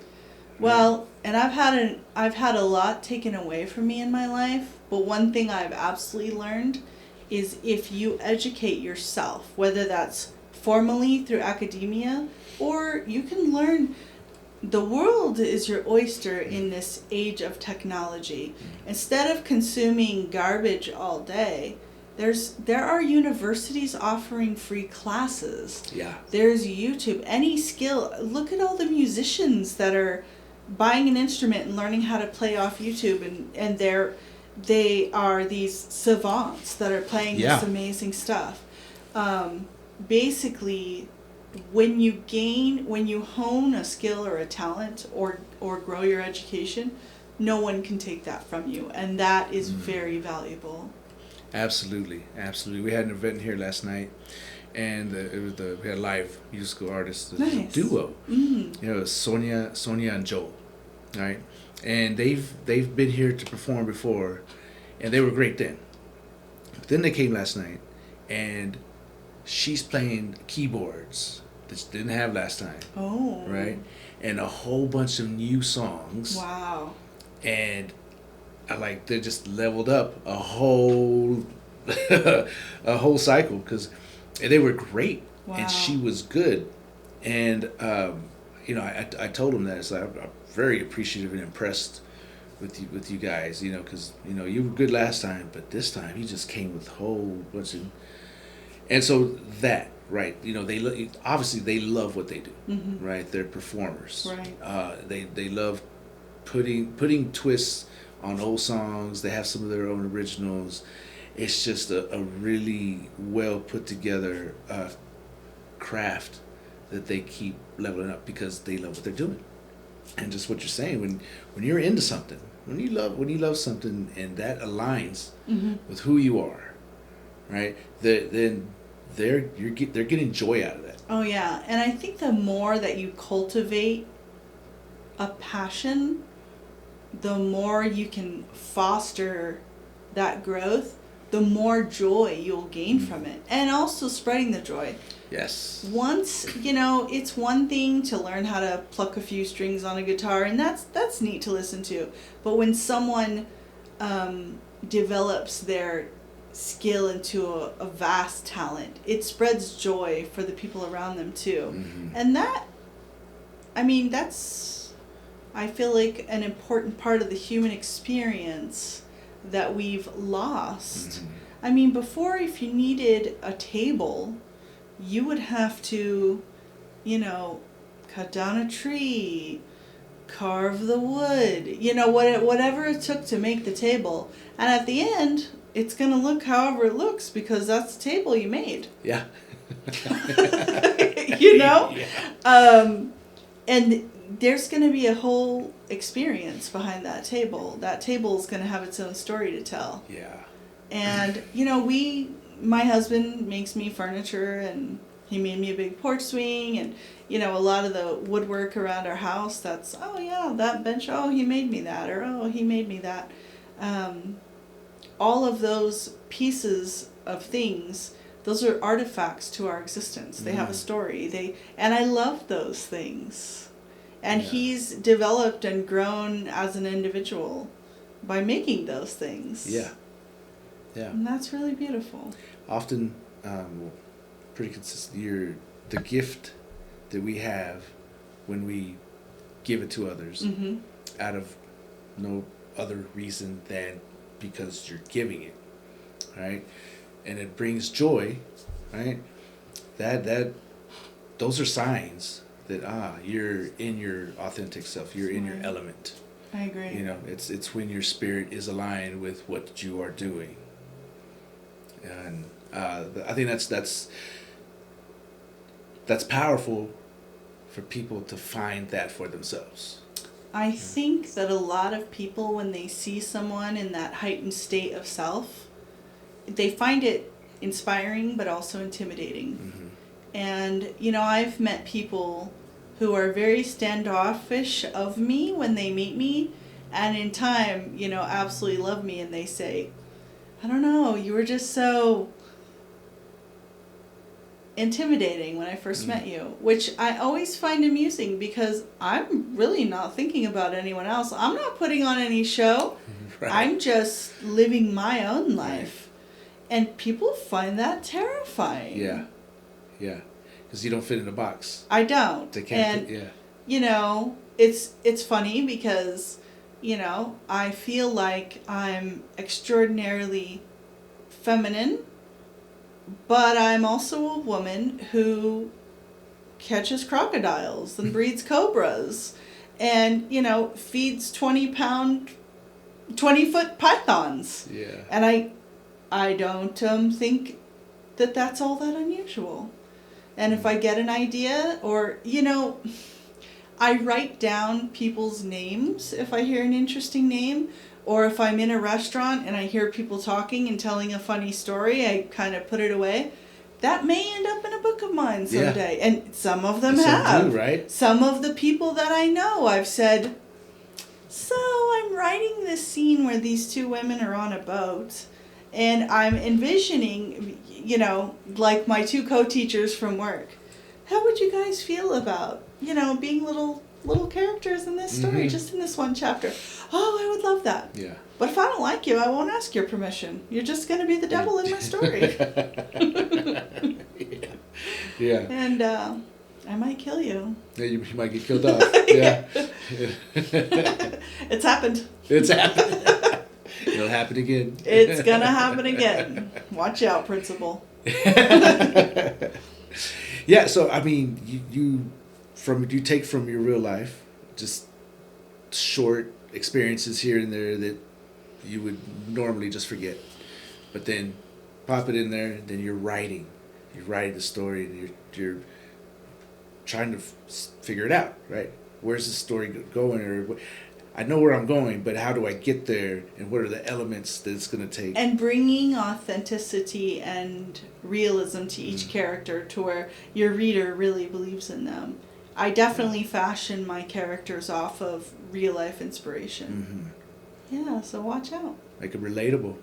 Well, and I've had a lot taken away from me in my life, but one thing I've absolutely learned is if you educate yourself, whether that's formally through academia, or you can learn, the world is your oyster in this age of technology. Instead of consuming garbage all day, there are universities offering free classes. Yeah. There's YouTube, any skill. Look at all the musicians that are buying an instrument and learning how to play off YouTube, and they are these savants that are playing this amazing stuff. Basically, when you hone a skill or a talent or grow your education, no one can take that from you, and that is very valuable. Absolutely. We had an event here last night, and we had a live musical artist, Nice. duo. Sonia and Joel, right? And they've been here to perform before, and they were great then. But then they came last night, and she's playing keyboards that she didn't have last time. Oh. Right? And a whole bunch of new songs. Wow. And they just leveled up a whole cycle, because they were great. Wow. And she was good. And I told him that it's like, I'm very appreciative and impressed with you guys, because you were good last time, but this time he just came with a whole bunch of, and so that, right, they love what they do. Mm-hmm. Right? They're performers. Right. They love putting twists on old songs. They have some of their own originals. It's just a really well put together craft that they keep leveling up because they love what they're doing. And just what you're saying, when you're into something, when you love something, and that aligns with who you are, right? Then they're getting joy out of that. Oh yeah, and I think the more that you cultivate a passion, the more you can foster that growth, the more joy you'll gain from it, and also spreading the joy. Yes. Once, it's one thing to learn how to pluck a few strings on a guitar, and that's neat to listen to. But when someone develops their skill into a vast talent, it spreads joy for the people around them too. Mm-hmm. And that's, I feel like, an important part of the human experience that we've lost. Mm-hmm. Before, if you needed a table, you would have to, cut down a tree, carve the wood, whatever it took to make the table. And at the end, it's going to look however it looks, because that's the table you made. Yeah. Yeah. And there's going to be a whole experience behind that table. That table is going to have its own story to tell. Yeah. And, my husband makes me furniture, and he made me a big porch swing, and, a lot of the woodwork around our house, that's, oh yeah, that bench, oh, he made me that, or oh, he made me that. All of those pieces of things, those are artifacts to our existence. They have a story. And I love those things. And he's developed and grown as an individual by making those things. Yeah. Yeah. And that's really beautiful. Often, pretty consistent, the gift that we have when we give it to others out of no other reason than because you're giving it, right? And it brings joy, right? That those are signs that you're in your authentic self, you're in your element, I agree. You know, it's when your spirit is aligned with what you are doing. And I think that's powerful for people to find that for themselves. I think that a lot of people, when they see someone in that heightened state of self, they find it inspiring but also intimidating. Mm-hmm. And, you know, I've met people who are very standoffish of me when they meet me, and in time, you know, absolutely love me, and they say, I don't know, you were just so intimidating when I first met you, which I always find amusing because I'm really not thinking about anyone else. I'm not putting on any show. Right. I'm just living my own life. And people find that terrifying. Yeah. Yeah. Because you don't fit in a box. I don't. They can't. And, you know, it's funny because, you know, I feel like I'm extraordinarily feminine, but I'm also a woman who catches crocodiles and breeds cobras and, you know, feeds 20-foot pythons. Yeah. And I don't think that that's all that unusual. And if I get an idea, or, you know, I write down people's names if I hear an interesting name, or if I'm in a restaurant and I hear people talking and telling a funny story, I kind of put it away. That may end up in a book of mine someday. Yeah. And some of them have. Do, right? Some of the people that I know, I've said, so I'm writing this scene where these two women are on a boat, and I'm envisioning, you know, like my two co-teachers from work. How would you guys feel about, you know, being little characters in this story, just in this one chapter? Oh, I would love that. Yeah. But if I don't like you, I won't ask your permission. You're just going to be the devil in my story. Yeah. And I might kill you. Yeah, you might get killed off. Yeah. It's happened. It's happened. It'll happen again. It's going to happen again. Watch out, principal. Yeah, so I mean, you take from your real life just short experiences here and there that you would normally just forget, but then pop it in there, and then you're writing the story, and you're trying to figure it out, right? Where's the story going, or I know where I'm going, but how do I get there, and what are the elements that it's going to take? And bringing authenticity and realism to each character to where your reader really believes in them. I definitely fashion my characters off of real life inspiration. Yeah, so watch out. Make it relatable.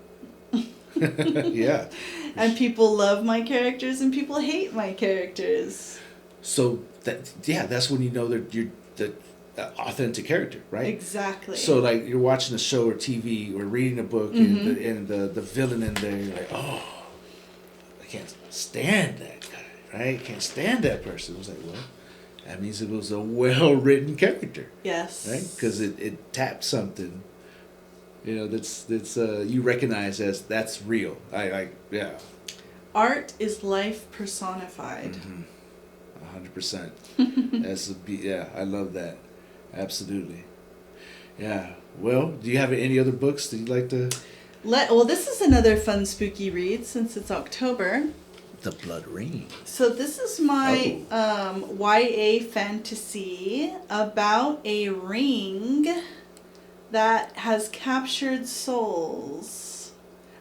Yeah. And people love my characters and people hate my characters. So that's when you know that you're the authentic character, right? Exactly. So like you're watching a show or TV or reading a book, and the villain in there, you're like, oh, I can't stand that guy, right? Can't stand that person. I was like, well, that means it was a well-written character. Yes. Right? Because it tapped something, you know, that's you recognize as that's real. Yeah. Art is life personified. 100%. I love that. Absolutely. Yeah. Well, do you have any other books that you'd like to? Well, this is another fun, spooky read since it's October. The Blood Ring. So this is my YA fantasy about a ring that has captured souls.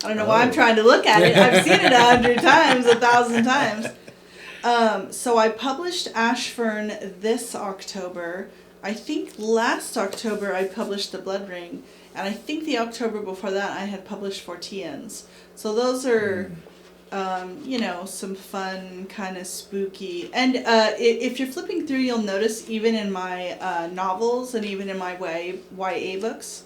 I don't know why I'm trying to look at it. I've seen it 100 times, 1,000 times. So I published Ashfern this October. I think last October I published The Blood Ring. And I think the October before that I had published Forteans. So those are... you know, some fun, kind of spooky. And if you're flipping through, you'll notice even in my novels and even in my YA books,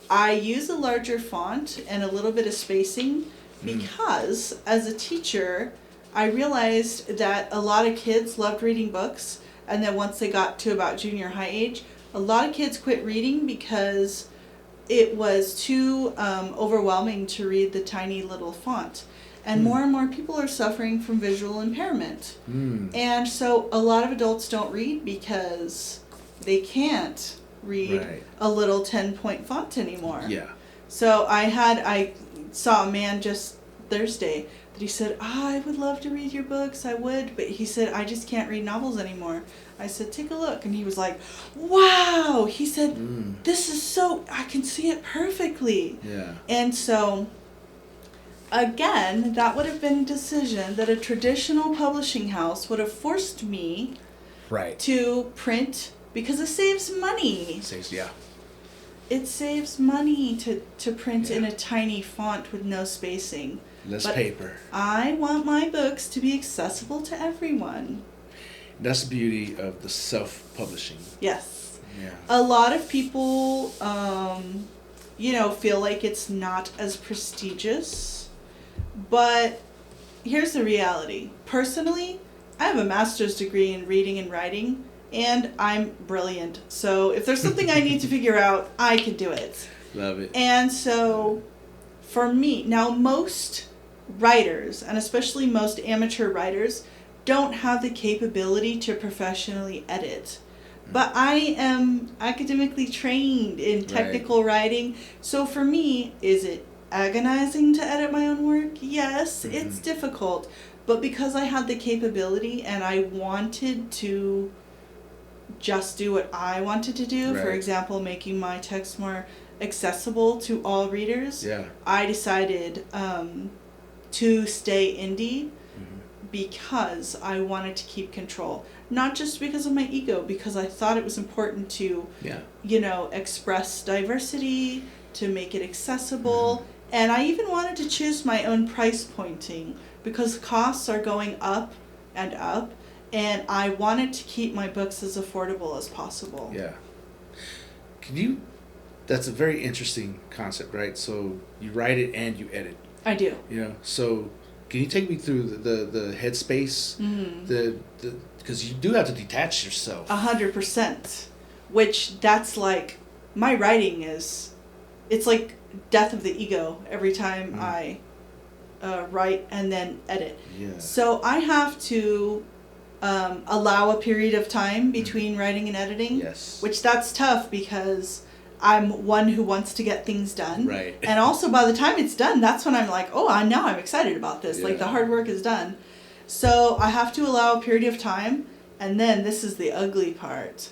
I use a larger font and a little bit of spacing because as a teacher, I realized that a lot of kids loved reading books, and then once they got to about junior high age, a lot of kids quit reading because it was too overwhelming to read the tiny little font. And more people are suffering from visual impairment. And so a lot of adults don't read because they can't read Right. a little 10-point font anymore. Yeah. So I saw a man just Thursday that he said, I would love to read your books, I would, but he said, I just can't read novels anymore. I said, take a look. And he was like, wow. He said, this is so, I can see it perfectly. Yeah. And so, again, that would have been a decision that a traditional publishing house would have forced me Right. to print because it saves money. Yeah. It saves money to print in Yeah. a tiny font with no spacing. Less But paper. I want my books to be accessible to everyone. That's the beauty of the self-publishing. Yes. Yeah. A lot of people, feel like it's not as prestigious. But here's the reality. Personally, I have a master's degree in reading and writing, and I'm brilliant. So if there's something I need to figure out, I can do it. Love it. And so for me, now most writers, and especially most amateur writers, don't have the capability to professionally edit. But I am academically trained in technical writing. So for me, is it agonizing to edit my own work? Yes, it's difficult. But because I had the capability and I wanted to just do what I wanted to do, for Right. example, making my text more accessible to all readers, Yeah. I decided to stay indie because I wanted to keep control. Not just because of my ego, because I thought it was important to, Yeah. express diversity, to make it accessible. And I even wanted to choose my own price pointing because costs are going up and up. And I wanted to keep my books as affordable as possible. Yeah. That's a very interesting concept, right? So you write it and you edit, I do. So can you take me through the headspace, because you do have to detach yourself. 100%. Which that's like, my writing is, it's like death of the ego every time I write and then edit. Yeah. So I have to allow a period of time between writing and editing. Yes. Which that's tough because I'm one who wants to get things done. Right. And also by the time it's done, that's when I'm like, oh, now I'm excited about this. Like the Yeah. hard work is done. So I have to allow a period of time. And then this is the ugly part.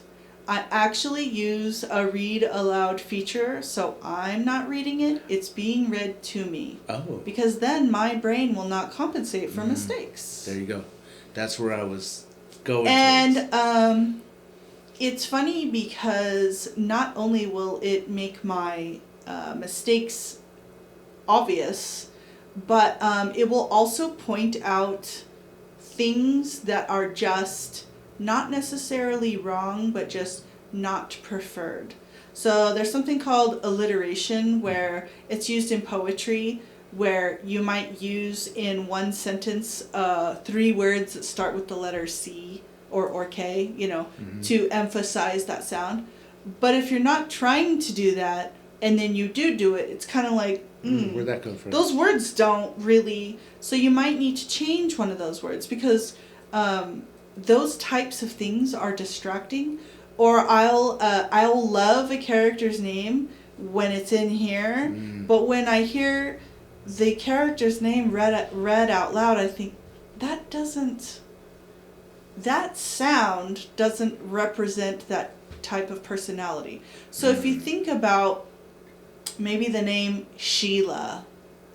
I actually use a read aloud feature. So I'm not reading it. It's being read to me. Oh. Because then my brain will not compensate for mistakes. There you go. That's where I was going. And it's funny because not only will it make my mistakes obvious, but it will also point out things that are just not necessarily wrong, but just not preferred. So there's something called alliteration where it's used in poetry, where you might use in one sentence 3 words that start with the letter C or K, to emphasize that sound. But if you're not trying to do that, and then you do it, it's kind of like, where'd that come from? those words don't really, so you might need to change one of those words because those types of things are distracting. Or I'll love a character's name when it's in here, but when I hear the character's name read out loud, I think that sound doesn't represent that type of personality. So if you think about maybe the name Sheila,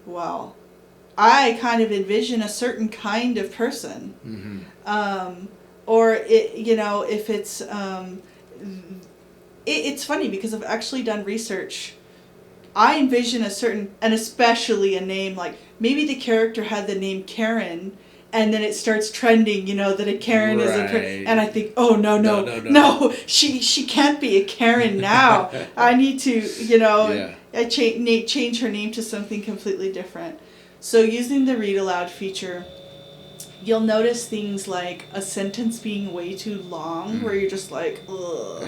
well, I kind of envision a certain kind of person. Or if it's it's funny because I've actually done research. I envision a certain, and especially a name like maybe the character had the name Karen, and then it starts trending, that a Karen is a, and I think, oh no, she can't be a Karen now. I need to, I change her name to something completely different. So using the read aloud feature, you'll notice things like a sentence being way too long, where you're just like, ugh.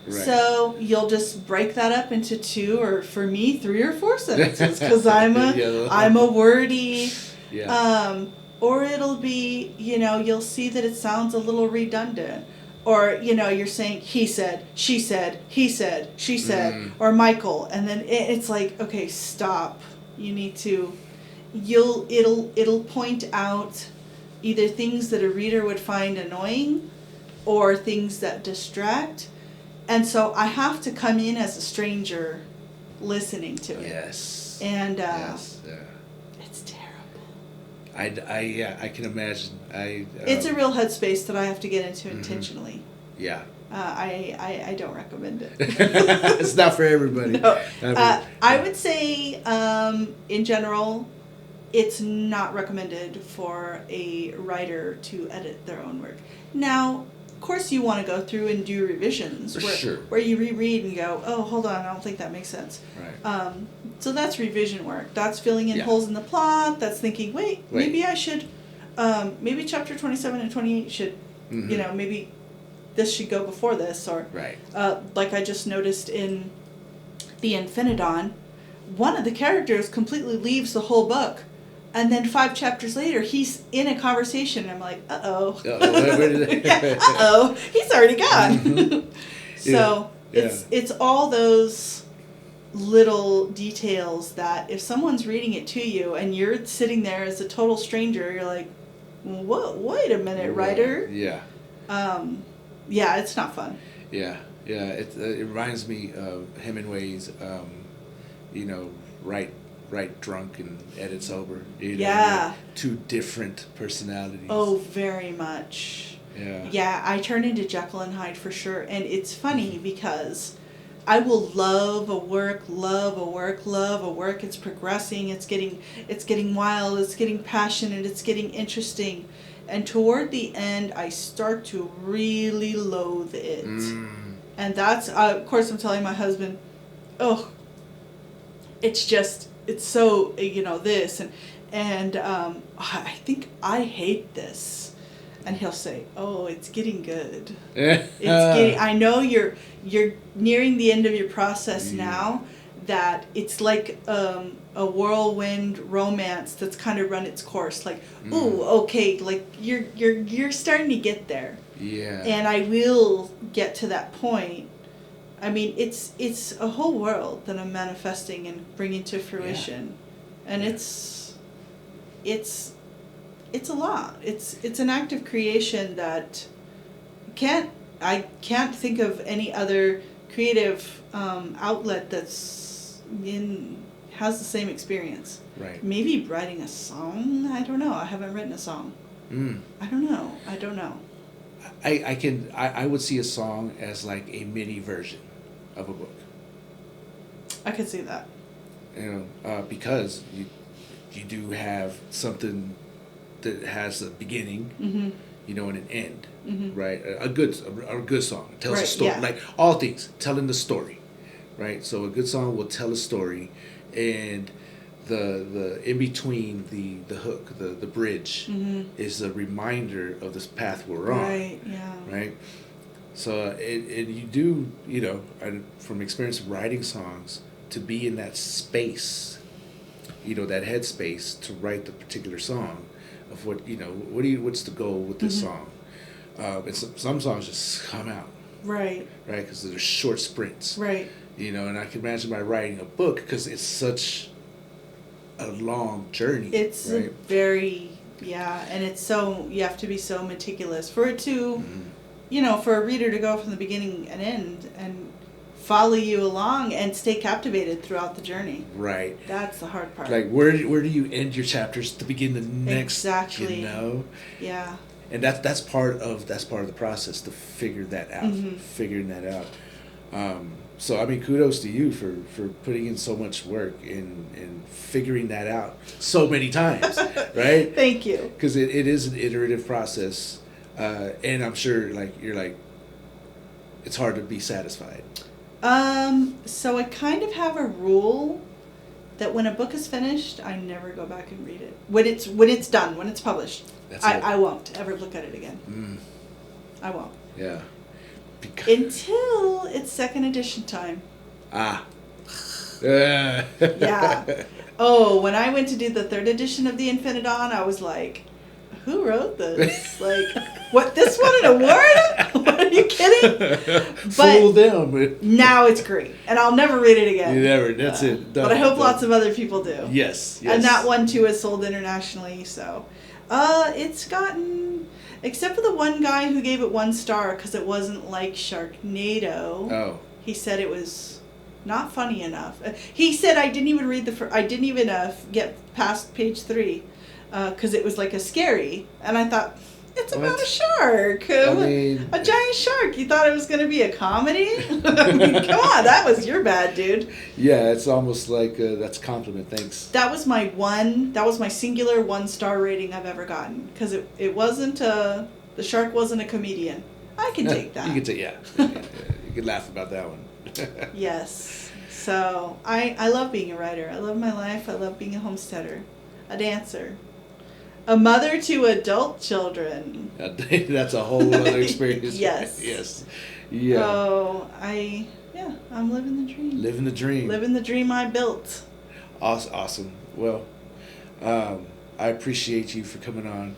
Right. So you'll just break that up into 2, or for me, 3 or 4 sentences, because I'm a wordy. Yeah. Or it'll be, you'll see that it sounds a little redundant. or you're saying he said, she said, he said, she said, or Michael, and then it's like, okay, stop. You need to. It'll point out either things that a reader would find annoying, or things that distract, and so I have to come in as a stranger, listening to it. Yes. And yes. Yeah. it's terrible. I can imagine. It's a real headspace that I have to get into intentionally. Yeah. I don't recommend it. It's not for everybody. No. I would say, in general, it's not recommended for a writer to edit their own work. Now, of course, you want to go through and do revisions where you reread and go, oh, hold on, I don't think that makes sense. Right. So that's revision work. That's filling in Yeah. holes in the plot. That's thinking, wait. Maybe I should, maybe chapter 27 and 28 should, maybe this should go before this, or Right. Like I just noticed in the Infinidon, one of the characters completely leaves the whole book, and then 5 chapters later he's in a conversation, and I'm like, uh-oh. Where did Yeah, uh-oh, he's already gone. So Yeah. it's all those little details that if someone's reading it to you and you're sitting there as a total stranger, you're like, whoa, wait a minute, writer. Yeah. Yeah, it's not fun. Yeah. It reminds me of Hemingway's, write drunk and edit sober. Yeah. Two different personalities. Oh, very much. Yeah. Yeah, I turn into Jekyll and Hyde for sure. And it's funny because I will love a work. It's progressing. It's getting wild. It's getting passionate. It's getting interesting. And toward the end, I start to really loathe it. And that's, of course, I'm telling my husband, oh, it's so, this. And I think I hate this. And he'll say, oh, it's getting good. I know you're nearing the end of your process now, that it's like a whirlwind romance that's kind of run its course. Like, ooh, okay, like you're starting to get there. Yeah. And I will get to that point. I mean, it's a whole world that I'm manifesting and bringing to fruition. Yeah. And it's a lot. It's an act of creation that I can't think of any other creative outlet has the same experience. Right. Maybe writing a song. I don't know. I haven't written a song. I don't know. I would see a song as like a mini version of a book. I could see that. Because you do have something that has a beginning, and an end, right? A good song tells a story, like all things, telling the story, right? So a good song will tell a story, and the in between the hook, the bridge, is a reminder of this path we're on, right? Yeah, right. So and you do, from experience of writing songs, to be in that space, that headspace to write the particular song of what's the goal with this song. And some songs just come out. Right. Right, because they're short sprints. Right. And I can imagine by writing a book, because it's such a long journey. It's right? and it's so, you have to be so meticulous for it to, for a reader to go from the beginning and end and follow you along and stay captivated throughout the journey. Right. That's the hard part. Like, where do you end your chapters to begin the next? Exactly. Yeah. And that's part of the process, to figure that out. Figuring that out. So I mean, kudos to you for putting in so much work and figuring that out so many times, right? Thank you. Because it is an iterative process, and I'm sure it's hard to be satisfied. So I kind of have a rule that when a book is finished, I never go back and read it. When it's done, when it's published, I won't ever look at it again. I won't. Yeah. Until it's second edition time. Yeah. Oh, when I went to do the third edition of the Infinidon, I was like, who wrote this? Like, what, this won an award? you kidding? Fool But them. now it's great, and I'll never read it again. You never. That's it. But I hope lots of other people do. Yes. And that one too is sold internationally. So, it's gotten, except for the one guy who gave it 1 star because it wasn't like Sharknado. Oh. He said it was not funny enough. He said I didn't even read I didn't even get past page 3 because it was like a scary, and I thought it's about a shark, I mean, a giant shark. You thought it was going to be a comedy? I mean, come on, that was your bad, dude. Yeah, it's almost like that's a compliment. Thanks. That was my singular 1 star rating I've ever gotten because it wasn't the shark wasn't a comedian. I can take that. You can take you can laugh about that one. Yes. So I love being a writer. I love my life. I love being a homesteader, a dancer, a mother to adult children. That's a whole other experience. Yes. Yes. Yeah. Oh, I'm living the dream. Living the dream. Living the dream I built. Awesome. Well, I appreciate you for coming on.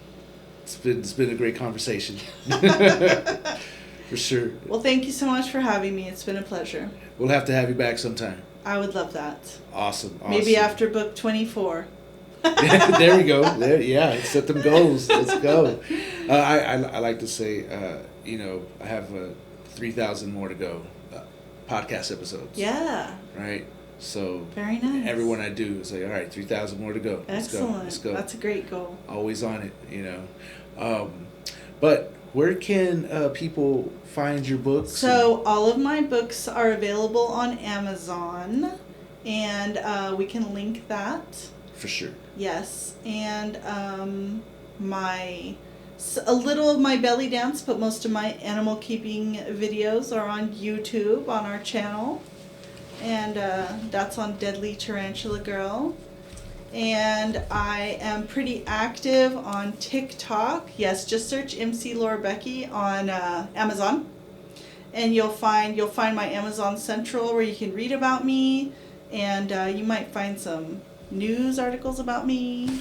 It's been a great conversation. For sure. Well, thank you so much for having me. It's been a pleasure. We'll have to have you back sometime. I would love that. Awesome. Maybe after book 24. There we go. Set them goals. Let's go. I like to say, I have 3,000 more to go, podcast episodes. Yeah. Right. So very nice. Everyone I do is like, all right, 3,000 more to go. Excellent. Let's go. That's a great goal. Always on it, But where can people find your books? So all of my books are available on Amazon, and we can link that. For sure. Yes, and a little of my belly dance, but most of my animal keeping videos are on YouTube on our channel, and that's on Deadly Tarantula Girl. And I am pretty active on TikTok. Yes, just search MC Lorabeike on Amazon, and you'll find my Amazon Central where you can read about me, and you might find some news articles about me,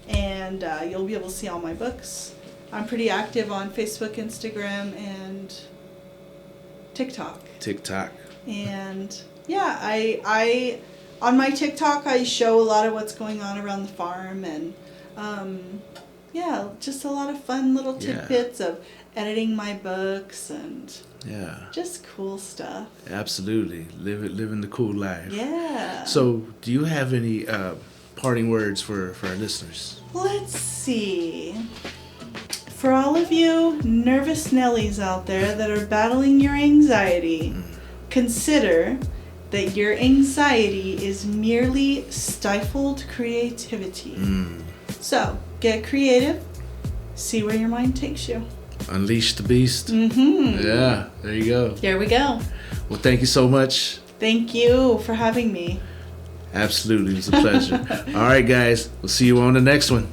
and you'll be able to see all my books. I'm pretty active on Facebook, Instagram, and TikTok. And yeah, I on my TikTok I show a lot of what's going on around the farm, and just a lot of fun little tidbits of editing my books and just cool stuff. Absolutely. Living the cool life. Yeah. So do you have any parting words for our listeners? Let's see. For all of you nervous Nellies out there that are battling your anxiety, consider that your anxiety is merely stifled creativity. So, get creative, see where your mind takes you. Unleash the beast. Mm-hmm. Yeah, there you go. There we go. Well, thank you so much. Thank you for having me. Absolutely, it was a pleasure. All right, guys, we'll see you on the next one.